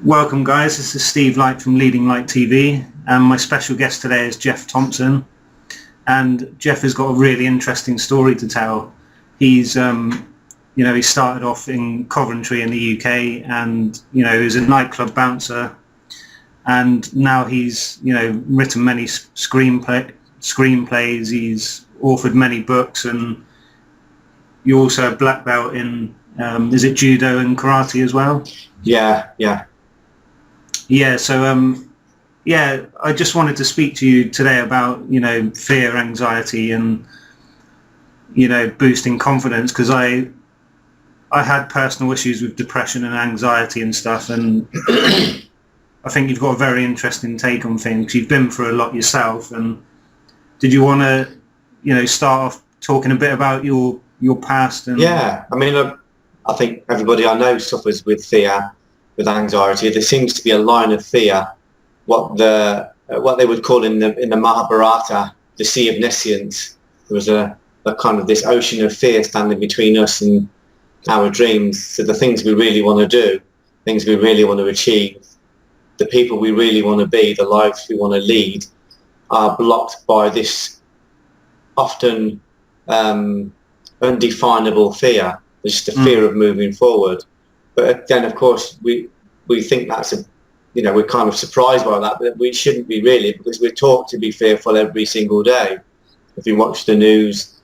Welcome guys, this is Steve Light from Leading Light TV, and my special guest today is Geoff Thompson. And Geoff has got a really interesting story to tell. He's he started off in Coventry in the UK, and he was a nightclub bouncer, and now he's written many screenplays. He's authored many books, and you're also a black belt in is it judo and karate as well? Yeah. So I just wanted to speak to you today about fear, anxiety, and boosting confidence, because I had personal issues with depression and anxiety and stuff, and I think you've got a very interesting take on things. You've been through a lot yourself, and did you want to start off talking a bit about your past? And Yeah, I mean, I think everybody I know suffers with fear, with anxiety. There seems to be a line of fear, what they would call in the Mahabharata, the Sea of Nescience. There was a kind of this ocean of fear standing between us and our dreams. So the things we really want to do, things we really want to achieve, the people we really want to be, the lives we want to lead, are blocked by this often undefinable fear. Just the fear of moving forward. But then, of course, we think that's we're kind of surprised by that, but we shouldn't be really, because we're taught to be fearful every single day. If you watch the news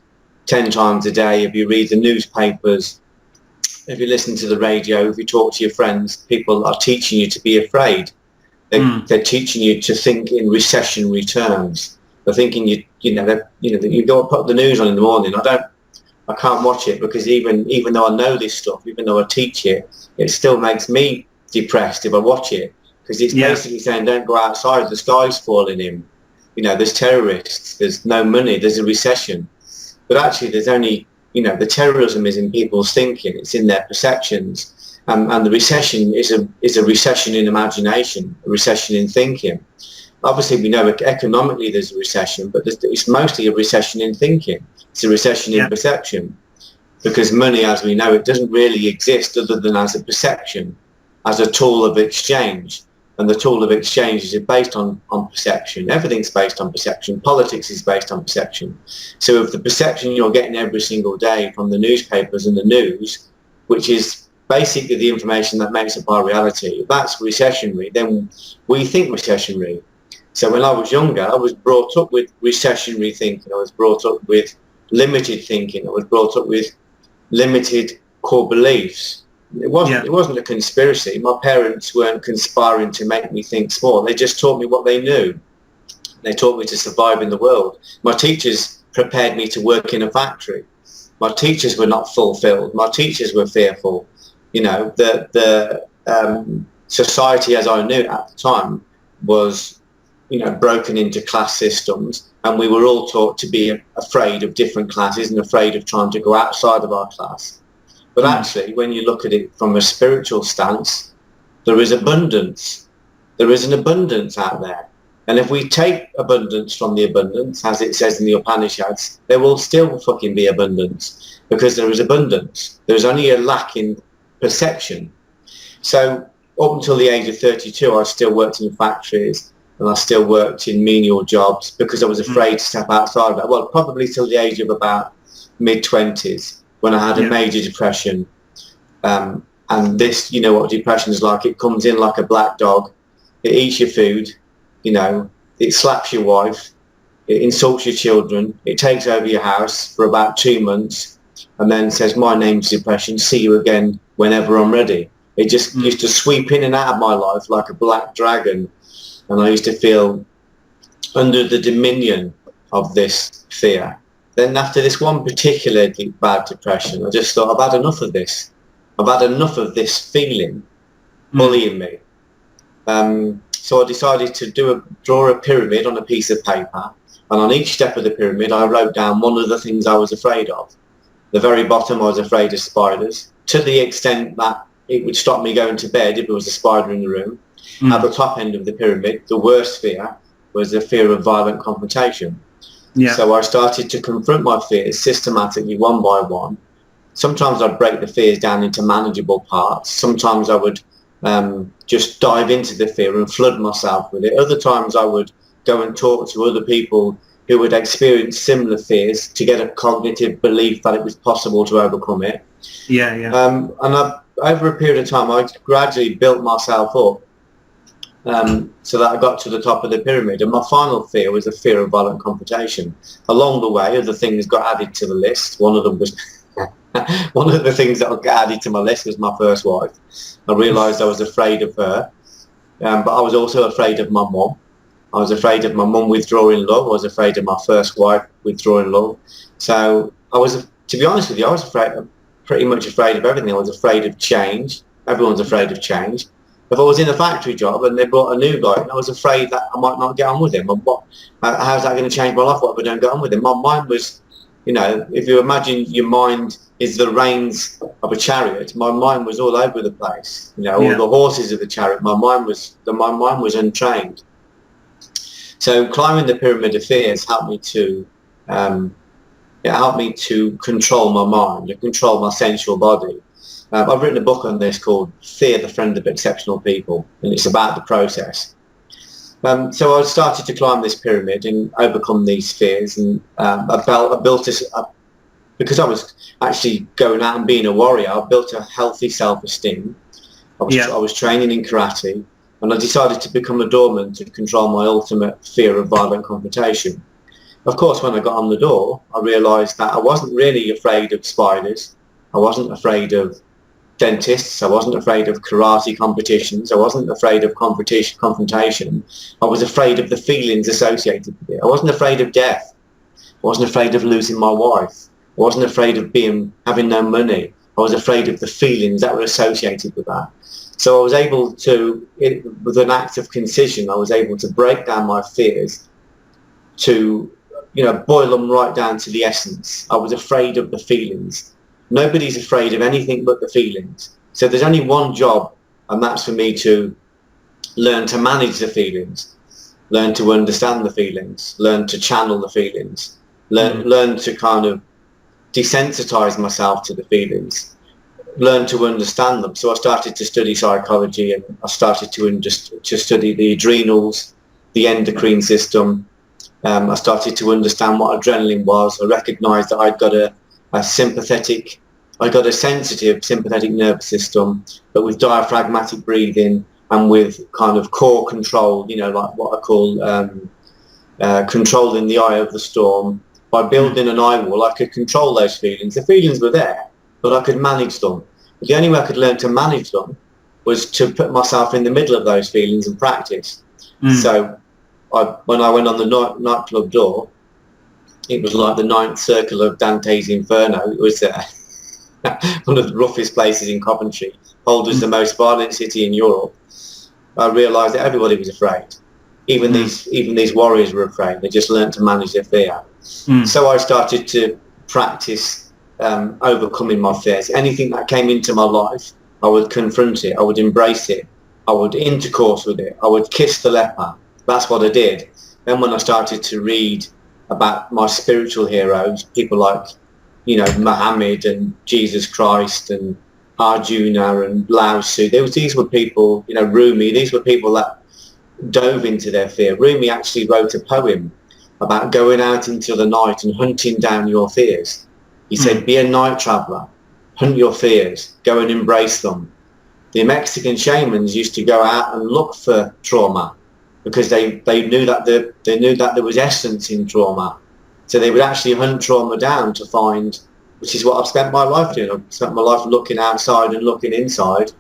10 times a day, if you read the newspapers, if you listen to the radio, if you talk to your friends, people are teaching you to be afraid. They're teaching you to think in recessionary terms. They're thinking you go and put the news on in the morning. I can't watch it, because even though I know this stuff, even though I teach it, it still makes me depressed if I watch it, because it's basically saying don't go outside, the sky's falling in, there's terrorists, there's no money, there's a recession. But actually there's only, the terrorism is in people's thinking, it's in their perceptions, and the recession is a recession in imagination, a recession in thinking. Obviously we know economically there's a recession, but it's mostly a recession in thinking. It's a recession in perception, because money, as we know, it doesn't really exist other than as a perception, as a tool of exchange. And the tool of exchange is based on perception. Everything's based on perception. Politics is based on perception. So if the perception you're getting every single day from the newspapers and the news, which is basically the information that makes up our reality, if that's recessionary, then we think recessionary. So when I was younger, I was brought up with recessionary thinking. I was brought up with limited thinking. I was brought up with limited core beliefs. It wasn't a conspiracy. My parents weren't conspiring to make me think small. They just taught me what they knew. They taught me to survive in the world. My teachers prepared me to work in a factory. My teachers were not fulfilled. My teachers were fearful. The society as I knew it at the time was broken into class systems, and we were all taught to be afraid of different classes and afraid of trying to go outside of our class. But actually, when you look at it from a spiritual stance, there is abundance. There is an abundance out there. And if we take abundance from the abundance, as it says in the Upanishads, there will still fucking be abundance, because there is abundance. There's only a lack in perception. So up until the age of 32, I still worked in factories, and I still worked in menial jobs because I was afraid to step outside of that. Well, probably till the age of about mid-20s, when I had a major depression. And this, what depression is like. It comes in like a black dog. It eats your food, it slaps your wife, it insults your children, it takes over your house for about 2 months, and then says, my name's depression, see you again whenever I'm ready. It just used to sweep in and out of my life like a black dragon. And I used to feel under the dominion of this fear. Then after this one particularly bad depression, I just thought, I've had enough of this. I've had enough of this feeling bullying me. So I decided to draw a pyramid on a piece of paper, and on each step of the pyramid I wrote down one of the things I was afraid of. The very bottom, I was afraid of spiders, to the extent that it would stop me going to bed if there was a spider in the room. At the top end of the pyramid, the worst fear was the fear of violent confrontation. So I started to confront my fears systematically, one by one. Sometimes I'd break the fears down into manageable parts. Sometimes I would just dive into the fear and flood myself with it. Other times I would go and talk to other people who would experience similar fears to get a cognitive belief that it was possible to overcome it. Yeah, yeah. Over a period of time, I gradually built myself up so that I got to the top of the pyramid. And my final fear was the fear of violent confrontation. Along the way, other things got added to the list. One of them was one of the things that got added to my list was my first wife. I realised I was afraid of her, but I was also afraid of my mum. I was afraid of my mum withdrawing love. I was afraid of my first wife withdrawing love. So I was, to be honest with you, I was pretty much afraid of everything. I was afraid of change. Everyone's afraid of change. If I was in a factory job and they brought a new guy, I was afraid that I might not get on with him. And how's that going to change my life? What if I don't get on with him? My mind was, you know, if you imagine your mind is the reins of a chariot, my mind was all over the place. You know, all the horses of the chariot. My mind was untrained. So climbing the pyramid of fears helped me to control my mind, to control my sensual body. I've written a book on this called Fear, the Friend of Exceptional People, and it's about the process. So I started to climb this pyramid and overcome these fears, and I built this up because I was actually going out and being a warrior. I built a healthy self-esteem. I was training in karate, and I decided to become a doorman to control my ultimate fear of violent confrontation. Of course, when I got on the door, I realised that I wasn't really afraid of spiders. I wasn't afraid of dentists. I wasn't afraid of karate competitions. I wasn't afraid of confrontation. I was afraid of the feelings associated with it. I wasn't afraid of death. I wasn't afraid of losing my wife. I wasn't afraid of having no money. I was afraid of the feelings that were associated with that. So I was able to, with an act of concision, I was able to break down my fears to, you know, boil them right down to the essence. I was afraid of the feelings. Nobody's afraid of anything but the feelings. So there's only one job, and that's for me to learn to manage the feelings, learn to understand the feelings, learn to channel the feelings, learn to kind of desensitize myself to the feelings, learn to understand them. So I started to study psychology, and I started to study the adrenals, the endocrine system. I started to understand what adrenaline was. I recognized that I'd got a sensitive sympathetic nervous system, but with diaphragmatic breathing and with kind of core control, you know, like what I call controlling the eye of the storm. By building an eye wall, I could control those feelings. The feelings were there, but I could manage them. But the only way I could learn to manage them was to put myself in the middle of those feelings and practice. So when I went on the nightclub door, it was like the ninth circle of Dante's Inferno. It was one of the roughest places in Coventry. Hull was the most violent city in Europe. I realised that everybody was afraid. Even these warriors were afraid. They just learned to manage their fear. So I started to practice overcoming my fears. Anything that came into my life, I would confront it. I would embrace it. I would intercourse with it. I would kiss the leper. That's what I did. Then when I started to read about my spiritual heroes, people like, you know, Muhammad and Jesus Christ and Arjuna and Lao Tzu, these were people, you know, Rumi, these were people that dove into their fear. Rumi actually wrote a poem about going out into the night and hunting down your fears. He said, be a night traveller, hunt your fears, go and embrace them. The Mexican shamans used to go out and look for trauma because they knew that there was essence in trauma. So they would actually hunt trauma down to find, which is what I've spent my life doing. I've spent my life looking outside and looking inside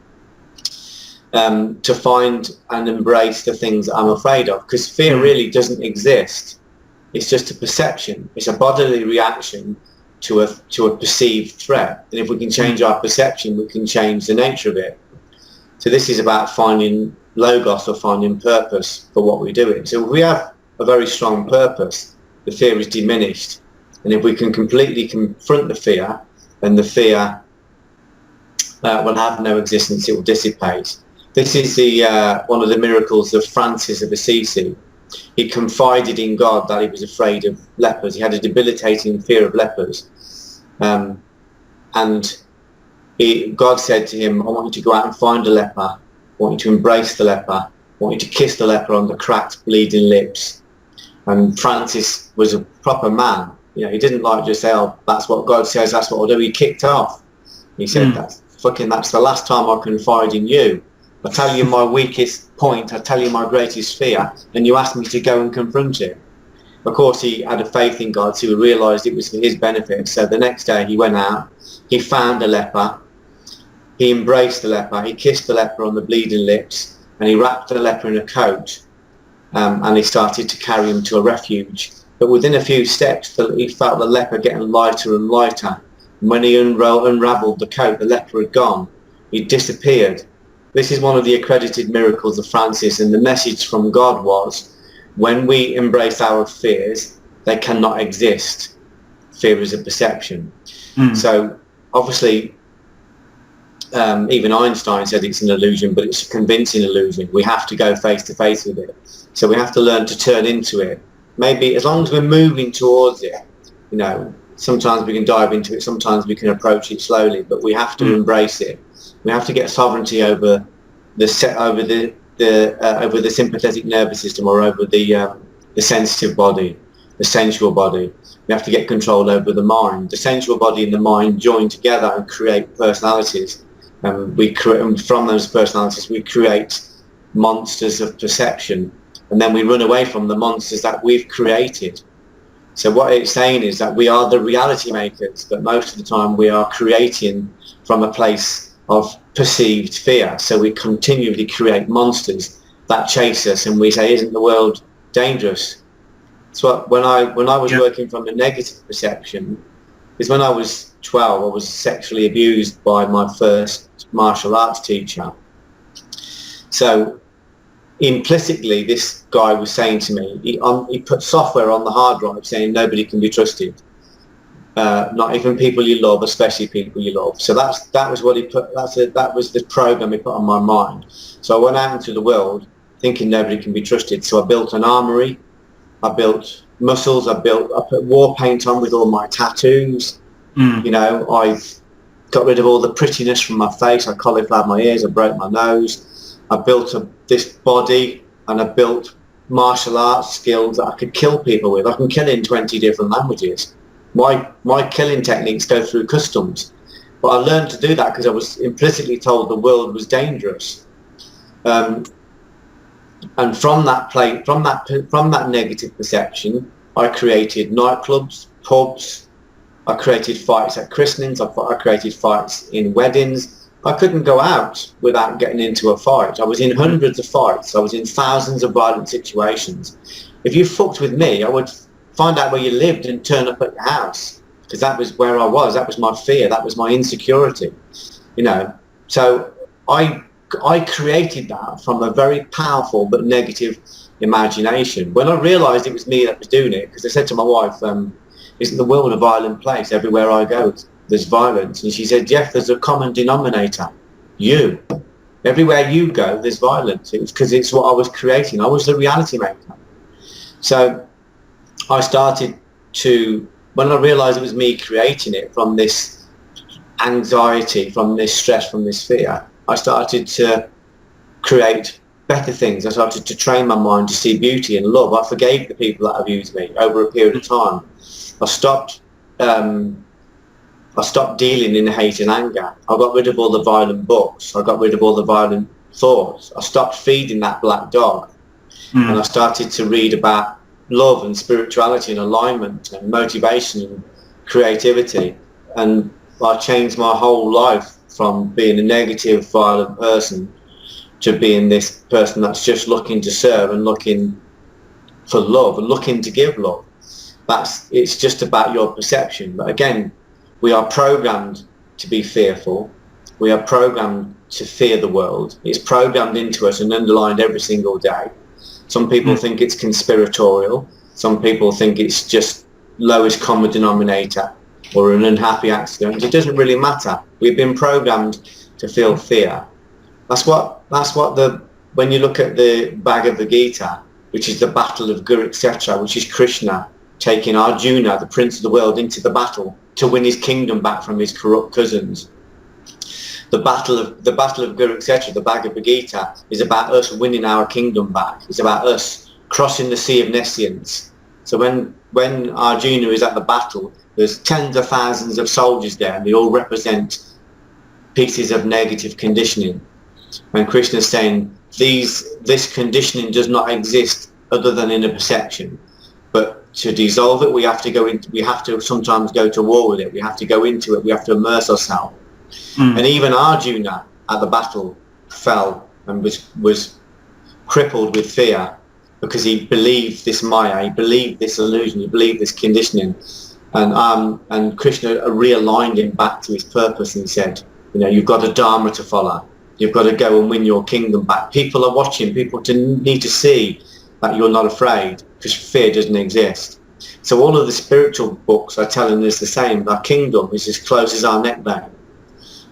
to find and embrace the things that I'm afraid of, because fear really doesn't exist. It's just a perception. It's a bodily reaction to a perceived threat. And if we can change our perception, we can change the nature of it. So this is about finding logos, or finding purpose for what we're doing. So if we have a very strong purpose, the fear is diminished. And if we can completely confront the fear, then the fear will have no existence, it will dissipate. This is one of the miracles of Francis of Assisi. He confided in God that he was afraid of lepers. He had a debilitating fear of lepers. And God said to him, I want you to go out and find a leper wanting to embrace the leper, wanting to kiss the leper on the cracked, bleeding lips. And Francis was a proper man. You know, he didn't like just say, oh, that's what God says, that's what I'll do. He kicked off. He said, that's the last time I confide in you. I tell you my weakest point, I tell you my greatest fear, and you ask me to go and confront it. Of course, he had a faith in God, so he realised it was for his benefit. So the next day he went out, he found a leper, he embraced the leper, he kissed the leper on the bleeding lips, and he wrapped the leper in a coat, and he started to carry him to a refuge. But within a few steps, he felt the leper getting lighter and lighter. And when he unravelled the coat, the leper had gone. He disappeared. This is one of the accredited miracles of Francis, and the message from God was, when we embrace our fears, they cannot exist. Fear is a perception. So obviously, even Einstein said it's an illusion, but it's a convincing illusion. We have to go face to face with it. So we have to learn to turn into it. Maybe as long as we're moving towards it, you know, sometimes we can dive into it, sometimes we can approach it slowly, but we have to embrace it. We have to get sovereignty over the sympathetic nervous system, or over the sensitive body, the sensual body. We have to get control over the mind. The sensual body and the mind join together and create personalities. And from those personalities, we create monsters of perception, and then we run away from the monsters that we've created. So what it's saying is that we are the reality makers, but most of the time we are creating from a place of perceived fear. So we continually create monsters that chase us, and we say, isn't the world dangerous? So when I was working from a negative perception, is when I was 12, I was sexually abused by my first martial arts teacher. So implicitly, this guy was saying to me, he put software on the hard drive saying nobody can be trusted. Not even people you love, especially people you love. So that was what he put. That was the program he put on my mind. So I went out into the world thinking nobody can be trusted. So I built an armory. I built muscles. I put war paint on with all my tattoos. You know, I got rid of all the prettiness from my face. I cauliflowered my ears. I broke my nose. I built this body, and I built martial arts skills that I could kill people with. I can kill in 20 different languages. My killing techniques go through customs, but I learned to do that because I was implicitly told the world was dangerous. And from that negative perception, I created nightclubs, pubs. I created fights at christenings. I created fights in weddings. I couldn't go out without getting into a fight. I was in hundreds of fights. I was in thousands of violent situations. If you fucked with me, I would find out where you lived and turn up at your house, because that was where I was. That was my fear. That was my insecurity, you know. So I created that from a very powerful but negative imagination. When I realised it was me that was doing it, because I said to my wife, isn't the world a violent place? Everywhere I go, there's violence. And she said, Geoff, there's a common denominator. You. Everywhere you go, there's violence. It was because it's what I was creating. I was the reality maker. So I started to, when I realised it was me creating it from this anxiety, from this stress, from this fear, I started to create better things. I started to train my mind to see beauty and love. I forgave the people that abused me over a period of time. I stopped dealing in hate and anger. I got rid of all the violent books. I got rid of all the violent thoughts. I stopped feeding that black dog. And I started to read about love and spirituality and alignment and motivation and creativity. And I changed my whole life from being a negative, violent person to being this person that's just looking to serve and looking for love and looking to give love. It's just about your perception. But again, we are programmed to be fearful. We are programmed to fear the world. It's programmed into us and underlined every single day. Some people think it's conspiratorial. Some people think it's just lowest common denominator or an unhappy accident. It doesn't really matter. We've been programmed to feel fear. When you look at the Bhagavad Gita, which is the battle of Kurukshetra, which is Krishna taking Arjuna, the prince of the world, into the battle to win his kingdom back from his corrupt cousins. The battle of Kurukshetra, the Bhagavad Gita, is about us winning our kingdom back. It's about us crossing the sea of nescience. So when Arjuna is at the battle, there's tens of thousands of soldiers there, and they all represent pieces of negative conditioning. When Krishna is saying this conditioning does not exist other than in a perception, but to dissolve it, we have to sometimes go to war with it. We have to go into it. We have to immerse ourselves. And even Arjuna at the battle fell and was crippled with fear because he believed this Maya, he believed this illusion, he believed this conditioning. And Krishna realigned him back to his purpose and said, you've got a dharma to follow. You've got to go and win your kingdom back. People are watching. People need to see that you're not afraid, because fear doesn't exist. So all of the spiritual books are telling us the same. Our kingdom is as close as our neck bone.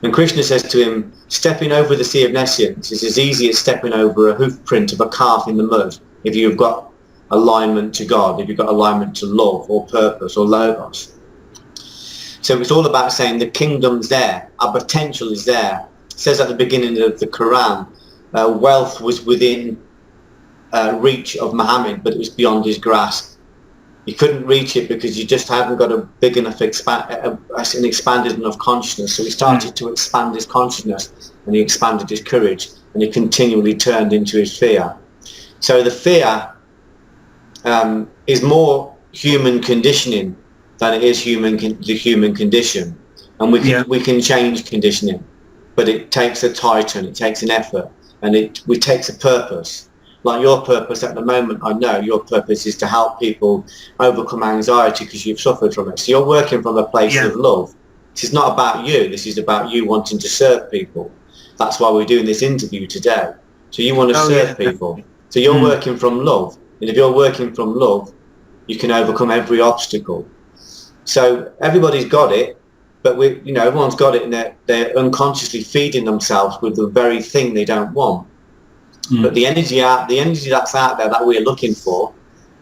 And Krishna says to him, stepping over the sea of nescience is as easy as stepping over a hoof print of a calf in the mud if you've got alignment to God, if you've got alignment to love or purpose or logos. So it's all about saying the kingdom's there, our potential is there. It says at the beginning of the Quran, wealth was within reach of Muhammad, but it was beyond his grasp. You couldn't reach it because you just hadn't got a big enough an expanded enough consciousness. So he started to expand his consciousness, and he expanded his courage, and he continually turned into his fear. So the fear is more human conditioning than it is the human condition, and we can change conditioning, but it takes a titan, it takes an effort, and it takes a purpose. Like your purpose at the moment, I know your purpose is to help people overcome anxiety because you've suffered from it. So you're working from a place of love. This is not about you. This is about you wanting to serve people. That's why we're doing this interview today. So you want to serve people. So you're working from love. And if you're working from love, you can overcome every obstacle. So everybody's got it, but everyone's got it, and they're unconsciously feeding themselves with the very thing they don't want. But the energy that's out there that we're looking for,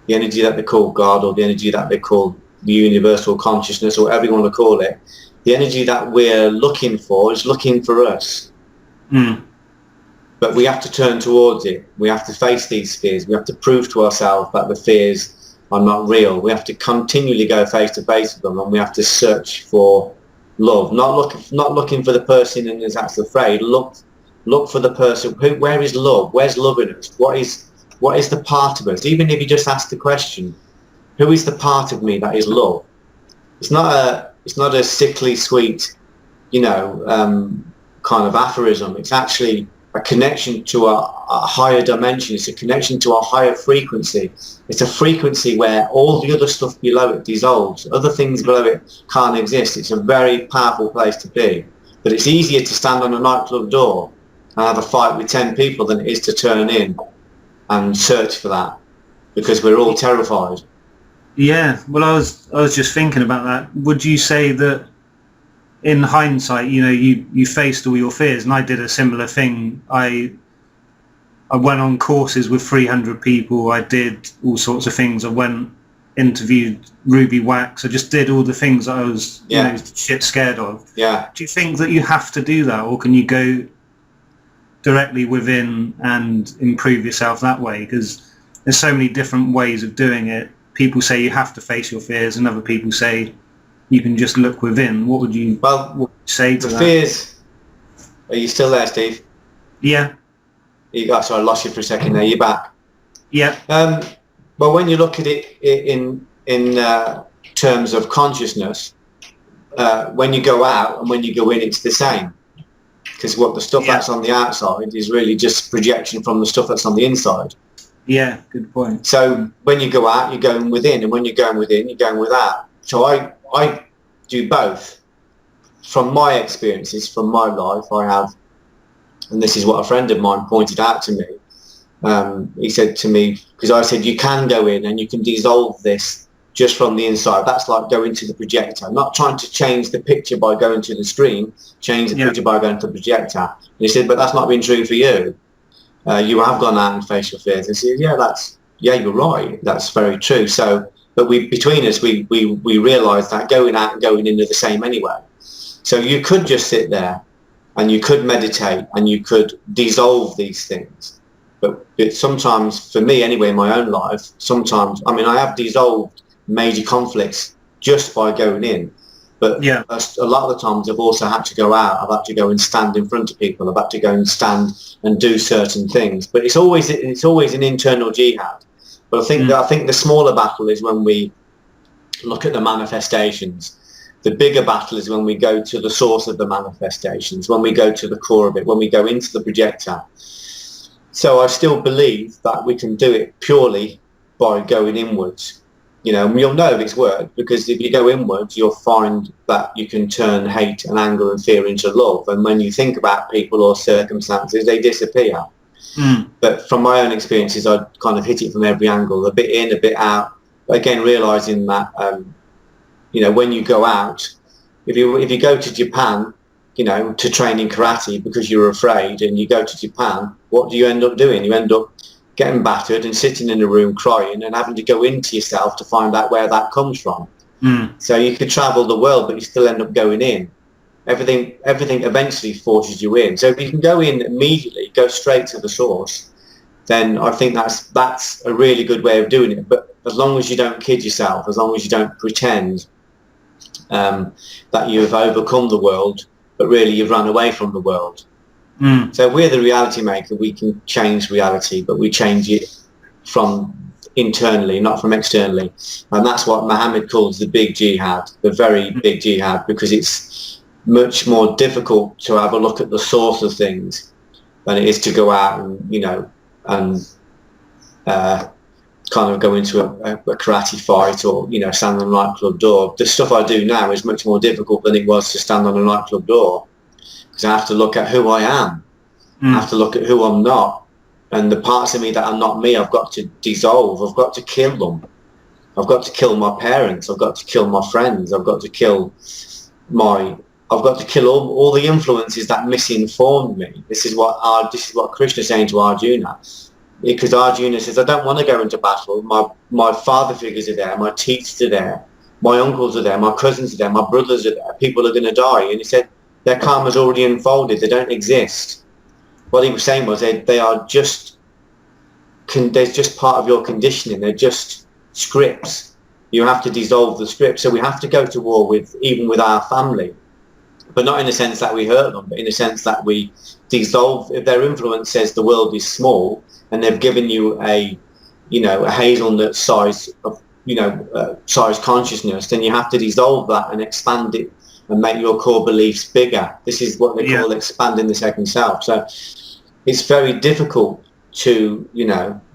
the energy that they call God, or the energy that they call the universal consciousness, or whatever you want to call it, the energy that we're looking for is looking for us. But we have to turn towards it. We have to face these fears. We have to prove to ourselves that the fears are not real. We have to continually go face to face with them, and we have to search for love. Not looking for the person and is actually afraid. Look for the person. Where is love? Where's love in us? What is the part of us? Even if you just ask the question, who is the part of me that is love? It's not a sickly sweet, kind of aphorism. It's actually a connection to a higher dimension. It's a connection to a higher frequency. It's a frequency where all the other stuff below it dissolves. Other things below it can't exist. It's a very powerful place to be. But it's easier to stand on a nightclub door and have a fight with 10 people than it is to turn in and search for that, because we're all terrified. Yeah, well, I was just thinking about that. Would you say that in hindsight, you faced all your fears, and I did a similar thing. I went on courses with 300 people. I did all sorts of things. I interviewed Ruby Wax. I just did all the things that I was shit scared of. Yeah. Do you think that you have to do that, or can you go directly within and improve yourself that way? Because there's so many different ways of doing it. People say you have to face your fears, and other people say you can just look within. What would you say to that? The fears. Are you still there, Steve? Yeah. Sorry, I lost you for a second there. You're back. Yeah. Well, when you look at it in terms of consciousness, when you go out and when you go in, it's the same. Because the stuff that's on the outside is really just projection from the stuff that's on the inside. Yeah, good point. So when you go out, you're going within, and when you're going within, you're going without. So I do both. From my experiences, from my life, I have, and this is what a friend of mine pointed out to me. He said to me, because I said, you can go in and you can dissolve this just from the inside. That's like going to the projector. Not trying to change the picture by going to the screen, change the picture by going to the projector. And he said, but that's not been true for you. You have gone out and faced your fears. And he said, you're right. That's very true. So, but between us, we realised that going out and going in are the same anyway. So you could just sit there and you could meditate and you could dissolve these things. But sometimes, for me anyway, in my own life, sometimes, I mean, I have dissolved major conflicts just by going in. But Yeah. a lot of the times I've also had to go out. I've had to go and stand in front of people. I've had to go and stand and do certain things. But it's always an internal jihad. But I think the smaller battle is when we look at the manifestations. The bigger battle is when we go to the source of the manifestations, when we go to the core of it, when we go into the projector. So I still believe that we can do it purely by going inwards. You know, and you'll know if it's worked, because if you go inwards, you'll find that you can turn hate and anger and fear into love. And when you think about people or circumstances, they disappear. But from my own experiences, I kind of hit it from every angle, a bit in, a bit out. Again, realising that, you know, when you go out, if you go to Japan, you know, to train in karate because you're afraid, and you go to Japan, what do you end up doing? You end up getting battered and sitting in a room crying and having to go into yourself to find out where that comes from. So you could travel the world, but you still end up going in. Everything eventually forces you in. So if you can go in immediately, go straight to the source, then I think that's a really good way of doing it. But as long as you don't kid yourself, as long as you don't pretend that you've overcome the world, but really you've run away from the world. So if we're the reality maker, we can change reality, but we change it from internally, not from externally. And that's what Muhammad calls the big jihad, the very big jihad, because it's much more difficult to have a look at the source of things than it is to go out and, you know, and kind of go into a karate fight, or, you know, stand on a nightclub door. The stuff I do now is much more difficult than it was to stand on a nightclub door, because I have to look at who I am. I have to look at who I'm not, and the parts of me that are not me, I've got to dissolve. I've got to kill them. I've got to kill my parents. I've got to kill my friends. I've got to kill all the influences that misinformed me. This is what Krishna's saying to Arjuna, because Arjuna says, I don't want to go into battle. My father figures are there. My teachers are there. My uncles are there. My cousins are there. My brothers are there. People are going to die. And he said, their karma's already unfolded. They don't exist. What he was saying was they are just, they're just part of your conditioning. They're just scripts. You have to dissolve the script. So we have to go to war even with our family, but not in the sense that we hurt them, but in the sense that we dissolve. If their influence says the world is small, and they've given you a hazelnut size of, size consciousness, then you have to dissolve that and expand it and make your core beliefs bigger. This is what they call expanding the second self. So it's very difficult to,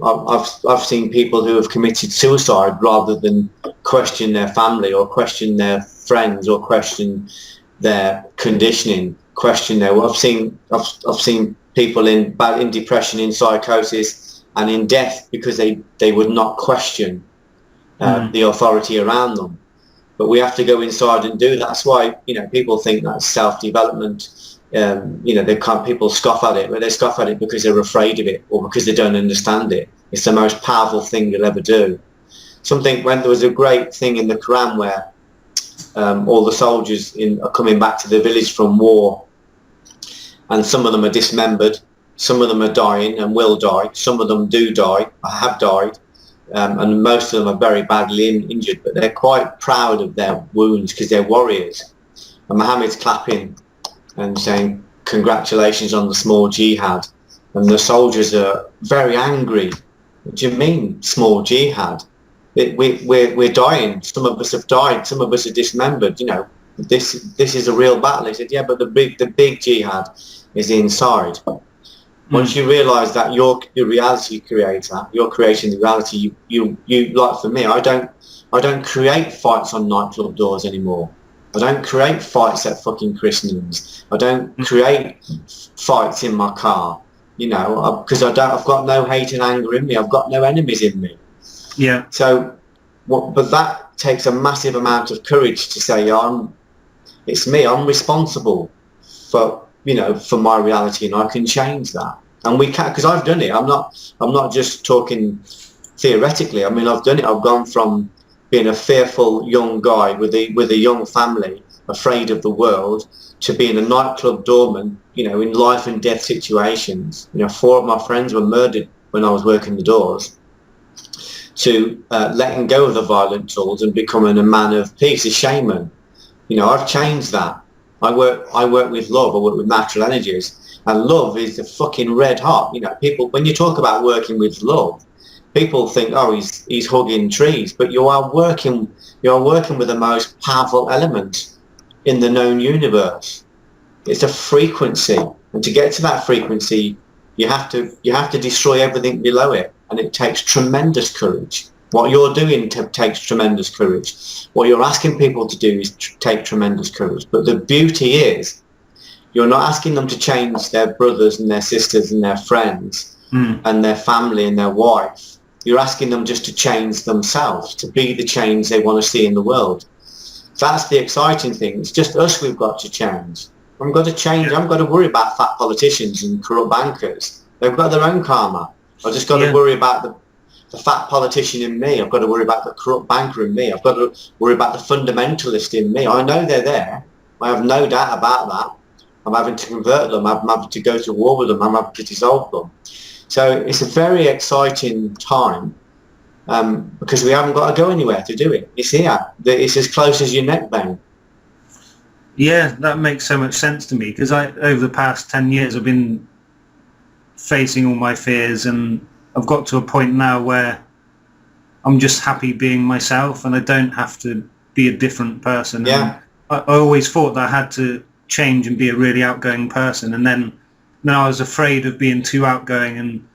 I've seen people who have committed suicide rather than question their family or question their friends or question their conditioning, I've seen people in depression, in psychosis, and in death because they would not question the authority around them. But we have to go inside and do that. That's why people think that's self-development. People scoff at it, but they scoff at it because they're afraid of it or because they don't understand it. It's the most powerful thing you'll ever do. When there was a great thing in the Quran where all the soldiers are coming back to the village from war, and some of them are dismembered, some of them are dying and will die, some of them do die, have died, and most of them are very badly injured, but they're quite proud of their wounds because they're warriors. And Muhammad's clapping and saying, congratulations on the small jihad. And the soldiers are very angry. What do you mean, small jihad? We're dying. Some of us have died. Some of us are dismembered. This is a real battle. He said, yeah, but the big jihad is inside. Once you realise that you're the reality creator, you're creating the reality. You like for me, I don't create fights on nightclub doors anymore. I don't create fights at fucking christenings. I don't create fights in my car. Because I've got no hate and anger in me. I've got no enemies in me. Yeah. So, but that takes a massive amount of courage to say, it's me. I'm responsible for my reality, and I can change that. And we can, because I've done it. I'm not just talking theoretically. I mean, I've done it. I've gone from being a fearful young guy with a young family afraid of the world, to being a nightclub doorman, you know, in life and death situations. You know, 4 of my friends were murdered when I was working the doors, to letting go of the violent tools and becoming a man of peace, a shaman. You know, I've changed that. I work with love, I work with natural energies, and love is the fucking red hot. You know, people, when you talk about working with love, people think, oh, he's hugging trees, but you are working with the most powerful element in the known universe. It's a frequency, and to get to that frequency, you have to destroy everything below it, and it takes tremendous courage. What you're doing takes tremendous courage. What you're asking people to do is take tremendous courage. But the beauty is, you're not asking them to change their brothers and their sisters and their friends and their family and their wife. You're asking them just to change themselves, to be the change they want to see in the world. That's the exciting thing. It's just us we've got to change. I've got to change. I haven't got to worry about fat politicians and corrupt bankers. They've got their own karma. I've just got to worry about the fat politician in me. I've got to worry about the corrupt banker in me. I've got to worry about the fundamentalist in me. I know they're there. I have no doubt about that. I'm having to convert them. I'm having to go to war with them. I'm having to dissolve them. So it's a very exciting time because we haven't got to go anywhere to do it. It's here. It's as close as your neck bone. Yeah, that makes so much sense to me, because over the past 10 years I've been facing all my fears, and I've got to a point now where I'm just happy being myself, and I don't have to be a different person. Yeah. And I always thought that I had to change and be a really outgoing person, and then I was afraid of being too outgoing, and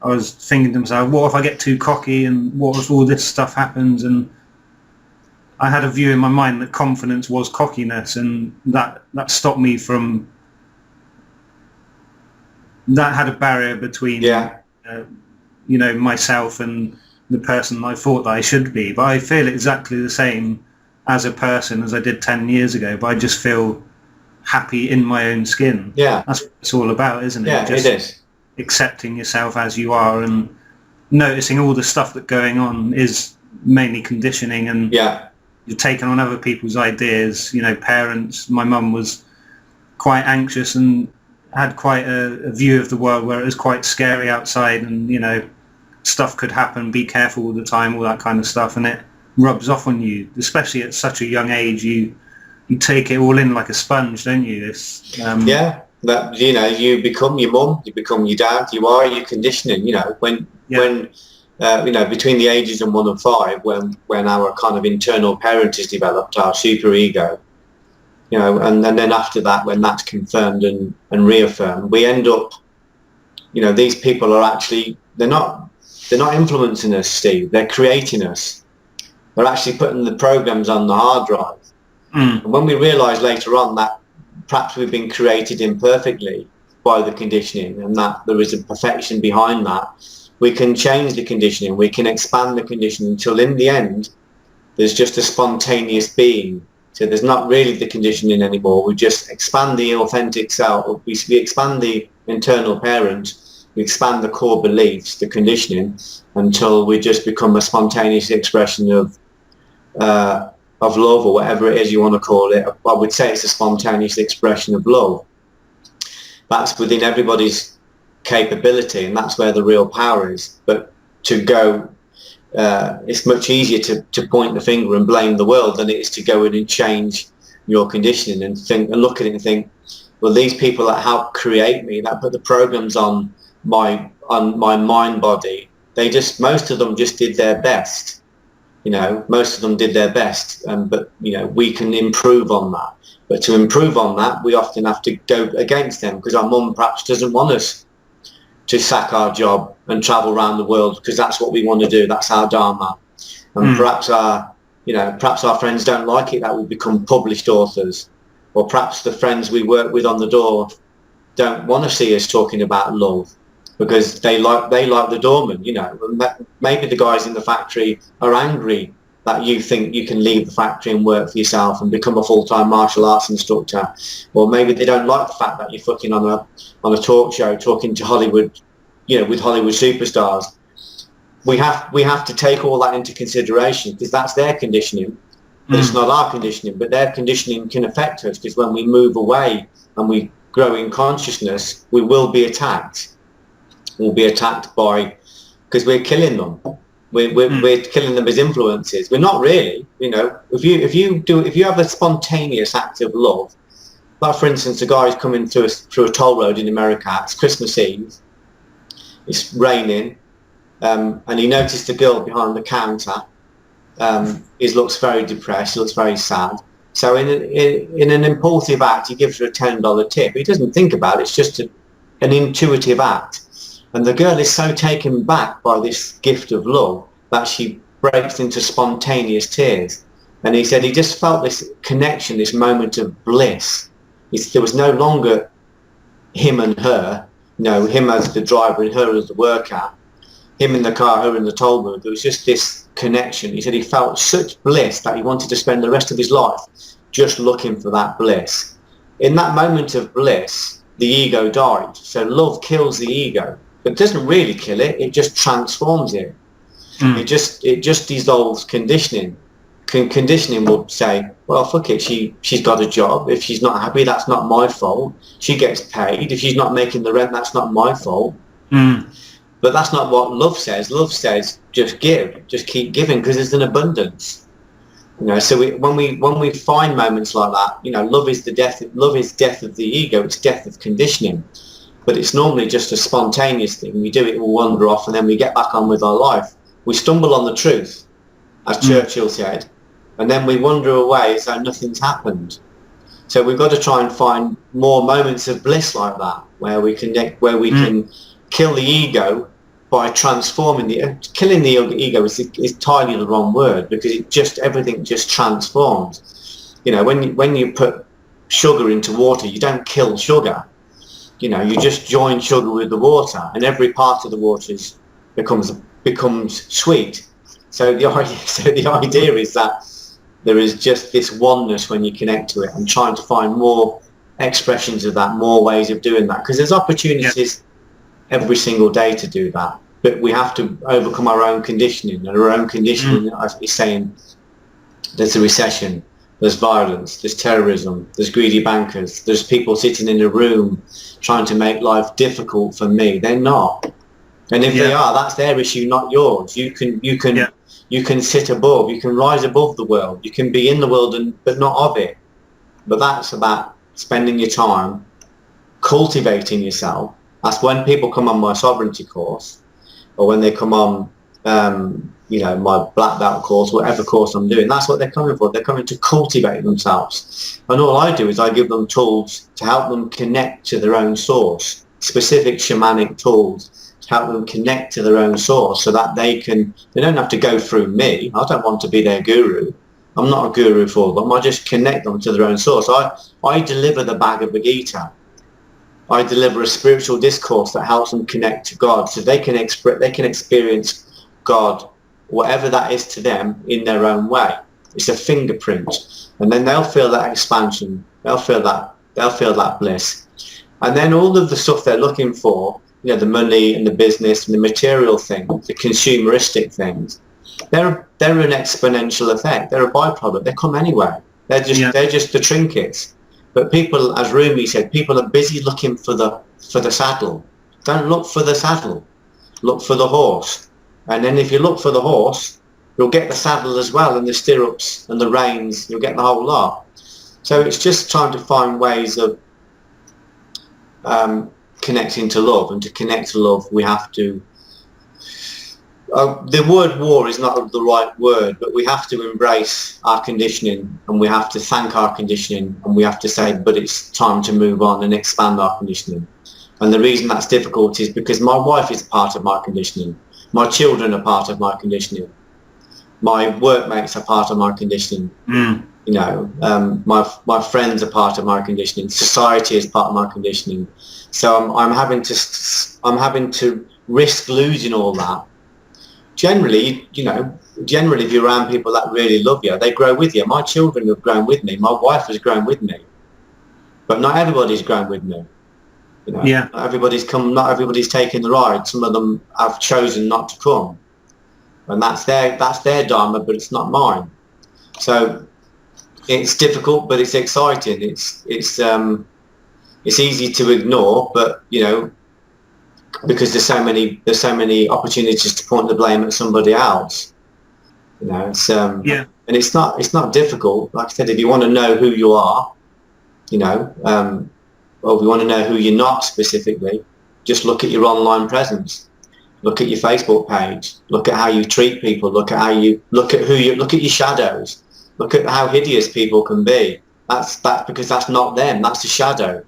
I was thinking to myself, what if I get too cocky, and what if all this stuff happens? And I had a view in my mind that confidence was cockiness, and that stopped me from, that had a barrier between you know, myself and the person I thought that I should be. But I feel exactly the same as a person as I did 10 years ago, but I just feel happy in my own skin. Yeah. That's what it's all about, isn't it? Yeah, just it is. accepting yourself as you are, and noticing all the stuff that's going on is mainly conditioning, and you're taking on other people's ideas. You know, parents, my mum was quite anxious and had quite a view of the world where it was quite scary outside, and, you know, stuff could happen, be careful all the time, all that kind of stuff, and it rubs off on you, especially at such a young age. You take it all in like a sponge, don't you? It's that, you know, you become your mum, you become your dad, you are your conditioning. You know, when you know, between the ages of 1 and 5, when our kind of internal parent is developed, our super ego, you know, and then after that, when that's confirmed and reaffirmed, we end up, you know, these people are actually, they're not influencing us, Steve. They're creating us. They're actually putting the programs on the hard drive. And when we realise later on that perhaps we've been created imperfectly by the conditioning, and that there is a perfection behind that, we can change the conditioning. We can expand the conditioning until in the end there's just a spontaneous being. So there's not really the conditioning anymore. We just expand the authentic self. We expand the internal parent. We expand the core beliefs, the conditioning, until we just become a spontaneous expression of love, or whatever it is you want to call it. I would say it's a spontaneous expression of love. That's within everybody's capability, and that's where the real power is. But to go, it's much easier to point the finger and blame the world than it is to go in and change your conditioning and think and look at it and think, well, these people that helped create me, that put the programs on my mind body, most of them just did their best. You know, most of them did their best, but, you know, we can improve on that. But to improve on that, we often have to go against them, because our mum perhaps doesn't want us to sack our job and travel around the world, because that's what we want to do. That's our dharma. And perhaps our friends don't like it that we become published authors, or perhaps the friends we work with on the door don't want to see us talking about love, because they like the doorman, you know. Maybe the guys in the factory are angry that you think you can leave the factory and work for yourself and become a full-time martial arts instructor, or maybe they don't like the fact that you're fucking on a talk show talking to Hollywood, you know, with Hollywood superstars. We have to take all that into consideration, because that's their conditioning. but it's not our conditioning. But their conditioning can affect us, because when we move away and we grow in consciousness, we will be attacked. We'll be attacked by, because we're killing them. We're killing them as influences. We're not really, you know. If you have a spontaneous act of love, like for instance, a guy is coming through a toll road in America. It's Christmas Eve. It's raining, and he noticed a girl behind the counter. He looks very depressed. He looks very sad. So in an impulsive act, he gives her a $10 tip. He doesn't think about it. It's just an intuitive act. And the girl is so taken back by this gift of love that she breaks into spontaneous tears. And he said he just felt this connection, this moment of bliss. There was no longer him and her, you know, him as the driver and her as the worker, him in the car, her in the toll booth. There was just this connection. He said he felt such bliss that he wanted to spend the rest of his life just looking for that bliss. In that moment of bliss, the ego died. So love kills the ego. It doesn't really kill it, it just transforms it. It just dissolves conditioning. Conditioning will say, well, fuck it, she's got a job. If she's not happy, that's not my fault. She gets paid. If she's not making the rent, that's not my fault. But that's not what love says. Love says, just give, just keep giving, because there's an abundance. You know, so when we find moments like that, you know, love is death of the ego. It's death of conditioning. But it's normally just a spontaneous thing. We do it, we'll wander off, and then we get back on with our life. We stumble on the truth, as Churchill said, and then we wander away as though nothing's happened. So we've got to try and find more moments of bliss like that, where we connect, where we can kill the ego by transforming killing the ego is entirely the wrong word, because everything just transforms. You know, when you put sugar into water, you don't kill sugar. You know, you just join sugar with the water, and every part of the water becomes sweet. So the idea is that there is just this oneness when you connect to it, and trying to find more expressions of that, more ways of doing that, because there's opportunities every single day to do that. But we have to overcome our own conditioning, and our own conditioning is saying there's a recession, there's violence, there's terrorism, there's greedy bankers, there's people sitting in a room trying to make life difficult for me. They're not. And if they are, that's their issue, not yours. You can sit above, you can rise above the world, you can be in the world but not of it. But that's about spending your time cultivating yourself. That's when people come on my sovereignty course, or when they come on you know, my black belt course, whatever course I'm doing, that's what they're coming for. They're coming to cultivate themselves. And all I do is I give them tools to help them connect to their own source, specific shamanic tools to help them connect to their own source, so that they don't have to go through me. I don't want to be their guru. I'm not a guru for them. I just connect them to their own source. I deliver the Bhagavad Gita. I deliver a spiritual discourse that helps them connect to God, so they can experience God, whatever that is to them, in their own way. It's a fingerprint, and then they'll feel that expansion. They'll feel that bliss, and then all of the stuff they're looking for, you know, the money and the business and the material things, the consumeristic things, they're an exponential effect. They're a byproduct. They come anyway. They're just the trinkets. But people, as Rumi said, people are busy looking for the saddle. Don't look for the saddle. Look for the horse. And then if you look for the horse, you'll get the saddle as well, and the stirrups and the reins. You'll get the whole lot. So it's just trying to find ways of connecting to love. And to connect to love, we have to... the word war is not the right word, but we have to embrace our conditioning, and we have to thank our conditioning, and we have to say, but it's time to move on and expand our conditioning. And the reason that's difficult is because my wife is part of my conditioning. My children are part of my conditioning. My workmates are part of my conditioning. You know, my friends are part of my conditioning. Society is part of my conditioning. So I'm having to risk losing all that. Generally, if you're around people that really love you, they grow with you. My children have grown with me. My wife has grown with me. But not everybody's grown with me. You know, not everybody's taken the ride. Some of them have chosen not to come. And that's their dharma, but it's not mine. So It's difficult, but it's exciting. It's easy to ignore, but you know, because there's so many opportunities to point the blame at somebody else. You know, it's Yeah. and it's not difficult. Like I said, if you want to know who you are, you know, or if you want to know who you're not specifically, just look at your online presence. Look at your Facebook page. Look at how you treat people. Look at look at your shadows. Look at how hideous people can be. That's because that's not them. That's a shadow.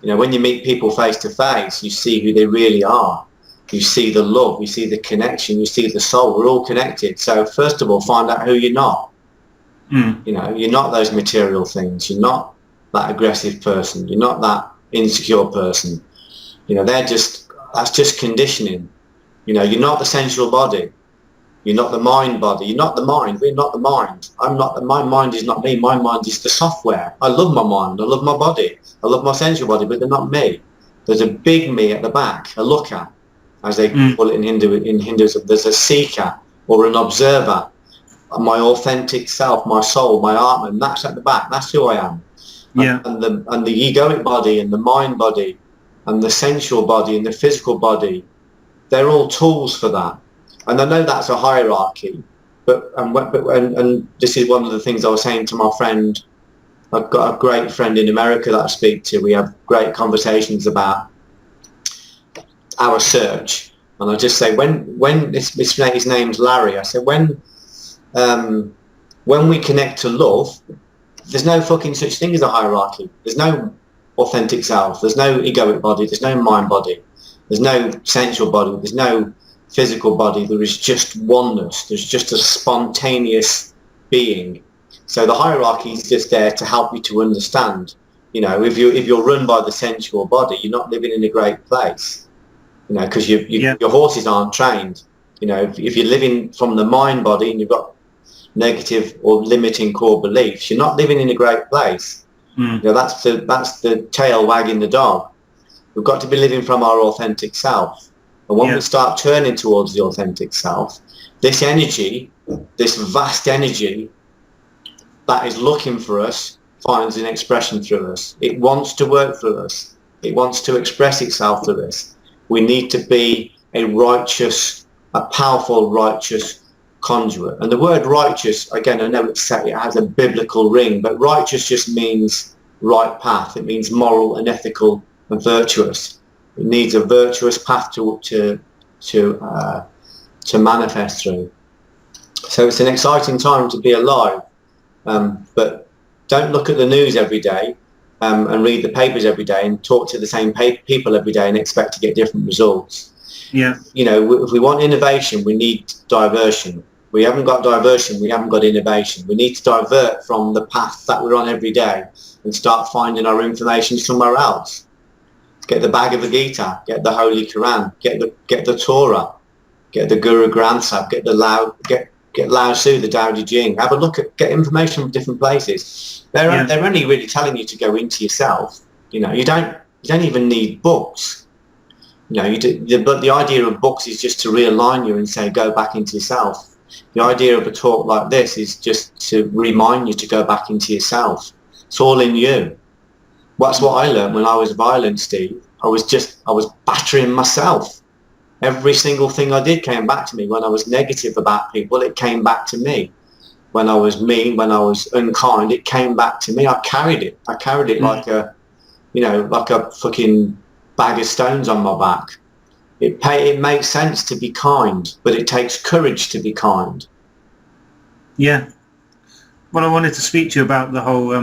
You know, when you meet people face to face, you see who they really are. You see the love. You see the connection. You see the soul. We're all connected. So first of all, find out who you're not. You know, you're not those material things. You're not that aggressive person. You're not that insecure person. You know, that's just conditioning. You know, you're not the sensual body. You're not the mind body. You're not the mind. We're not the mind. My mind is not me. My mind is the software. I love my mind. I love my body. I love my sensual body, but they're not me. There's a big me at the back, a looker, as they call it in Hinduism. There's a seeker or an observer. My authentic self, my soul, my Atman, that's at the back. That's who I am. Yeah. And the egoic body and the mind body and the sensual body and the physical body, they're all tools for that. And I know that's a hierarchy, but this is one of the things I was saying to my friend. I've got a great friend in America that I speak to. We have great conversations about our search. And I just say, when his name's Larry, I said, when we connect to love, there's no fucking such thing as a hierarchy. There's no authentic self. There's no egoic body. There's no mind body. There's no sensual body. There's no physical body. There is just oneness. There's just a spontaneous being. So the hierarchy is just there to help you to understand. You know, if you're run by the sensual body, you're not living in a great place. You know, because your horses aren't trained. You know, if you're living from the mind body and you've got negative or limiting core beliefs, you're not living in a great place. You know, that's the tail wagging the dog. We've got to be living from our authentic self. And when we start turning towards the authentic self, this energy, this vast energy that is looking for us, finds an expression through us. It wants to work through us. It wants to express itself through us. We need to be a powerful, righteous conduit. And the word righteous, again, I know it has a biblical ring, but righteous just means right path. It means moral and ethical and virtuous. It needs a virtuous path to manifest through. So it's an exciting time to be alive. But don't look at the news every day and read the papers every day and talk to the same people every day and expect to get different results. Yeah. You know, if we want innovation, we need diversion. We haven't got diversion, we haven't got innovation. We need to divert from the path that we're on every day and start finding our information somewhere else. Get the Bhagavad Gita, get the Holy Quran, get the Torah, get the Guru Granth Sahib, get Lao Tzu, the Tao Te Ching. Have a look get information from different places. They're only really telling you to go into yourself. You know, you don't even need books. You know, but the idea of books is just to realign you and say, go back into yourself. The idea of a talk like this is just to remind you to go back into yourself. It's all in you. That's what I learned when I was violent, Steve. I was battering myself. Every single thing I did came back to me. When I was negative about people, it came back to me. When I was mean, when I was unkind, it came back to me. I carried it like a fucking bag of stones on my back. It makes sense to be kind, but it takes courage to be kind. Yeah. Well, I wanted to speak to you about the whole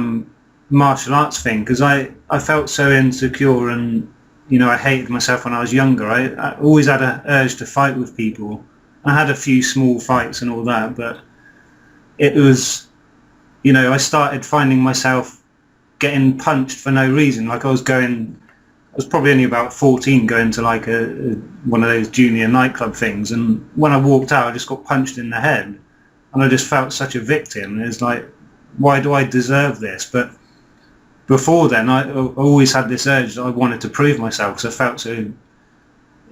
martial arts thing, because I felt so insecure and, you know, I hated myself when I was younger. I always had an urge to fight with people. I had a few small fights and all that, but it was, you know, I started finding myself getting punched for no reason. Like I was probably only about 14 going to like one of those junior nightclub things, and when I walked out I just got punched in the head and I just felt such a victim. It's like, why do I deserve this? But before then I always had this urge that I wanted to prove myself, because I felt so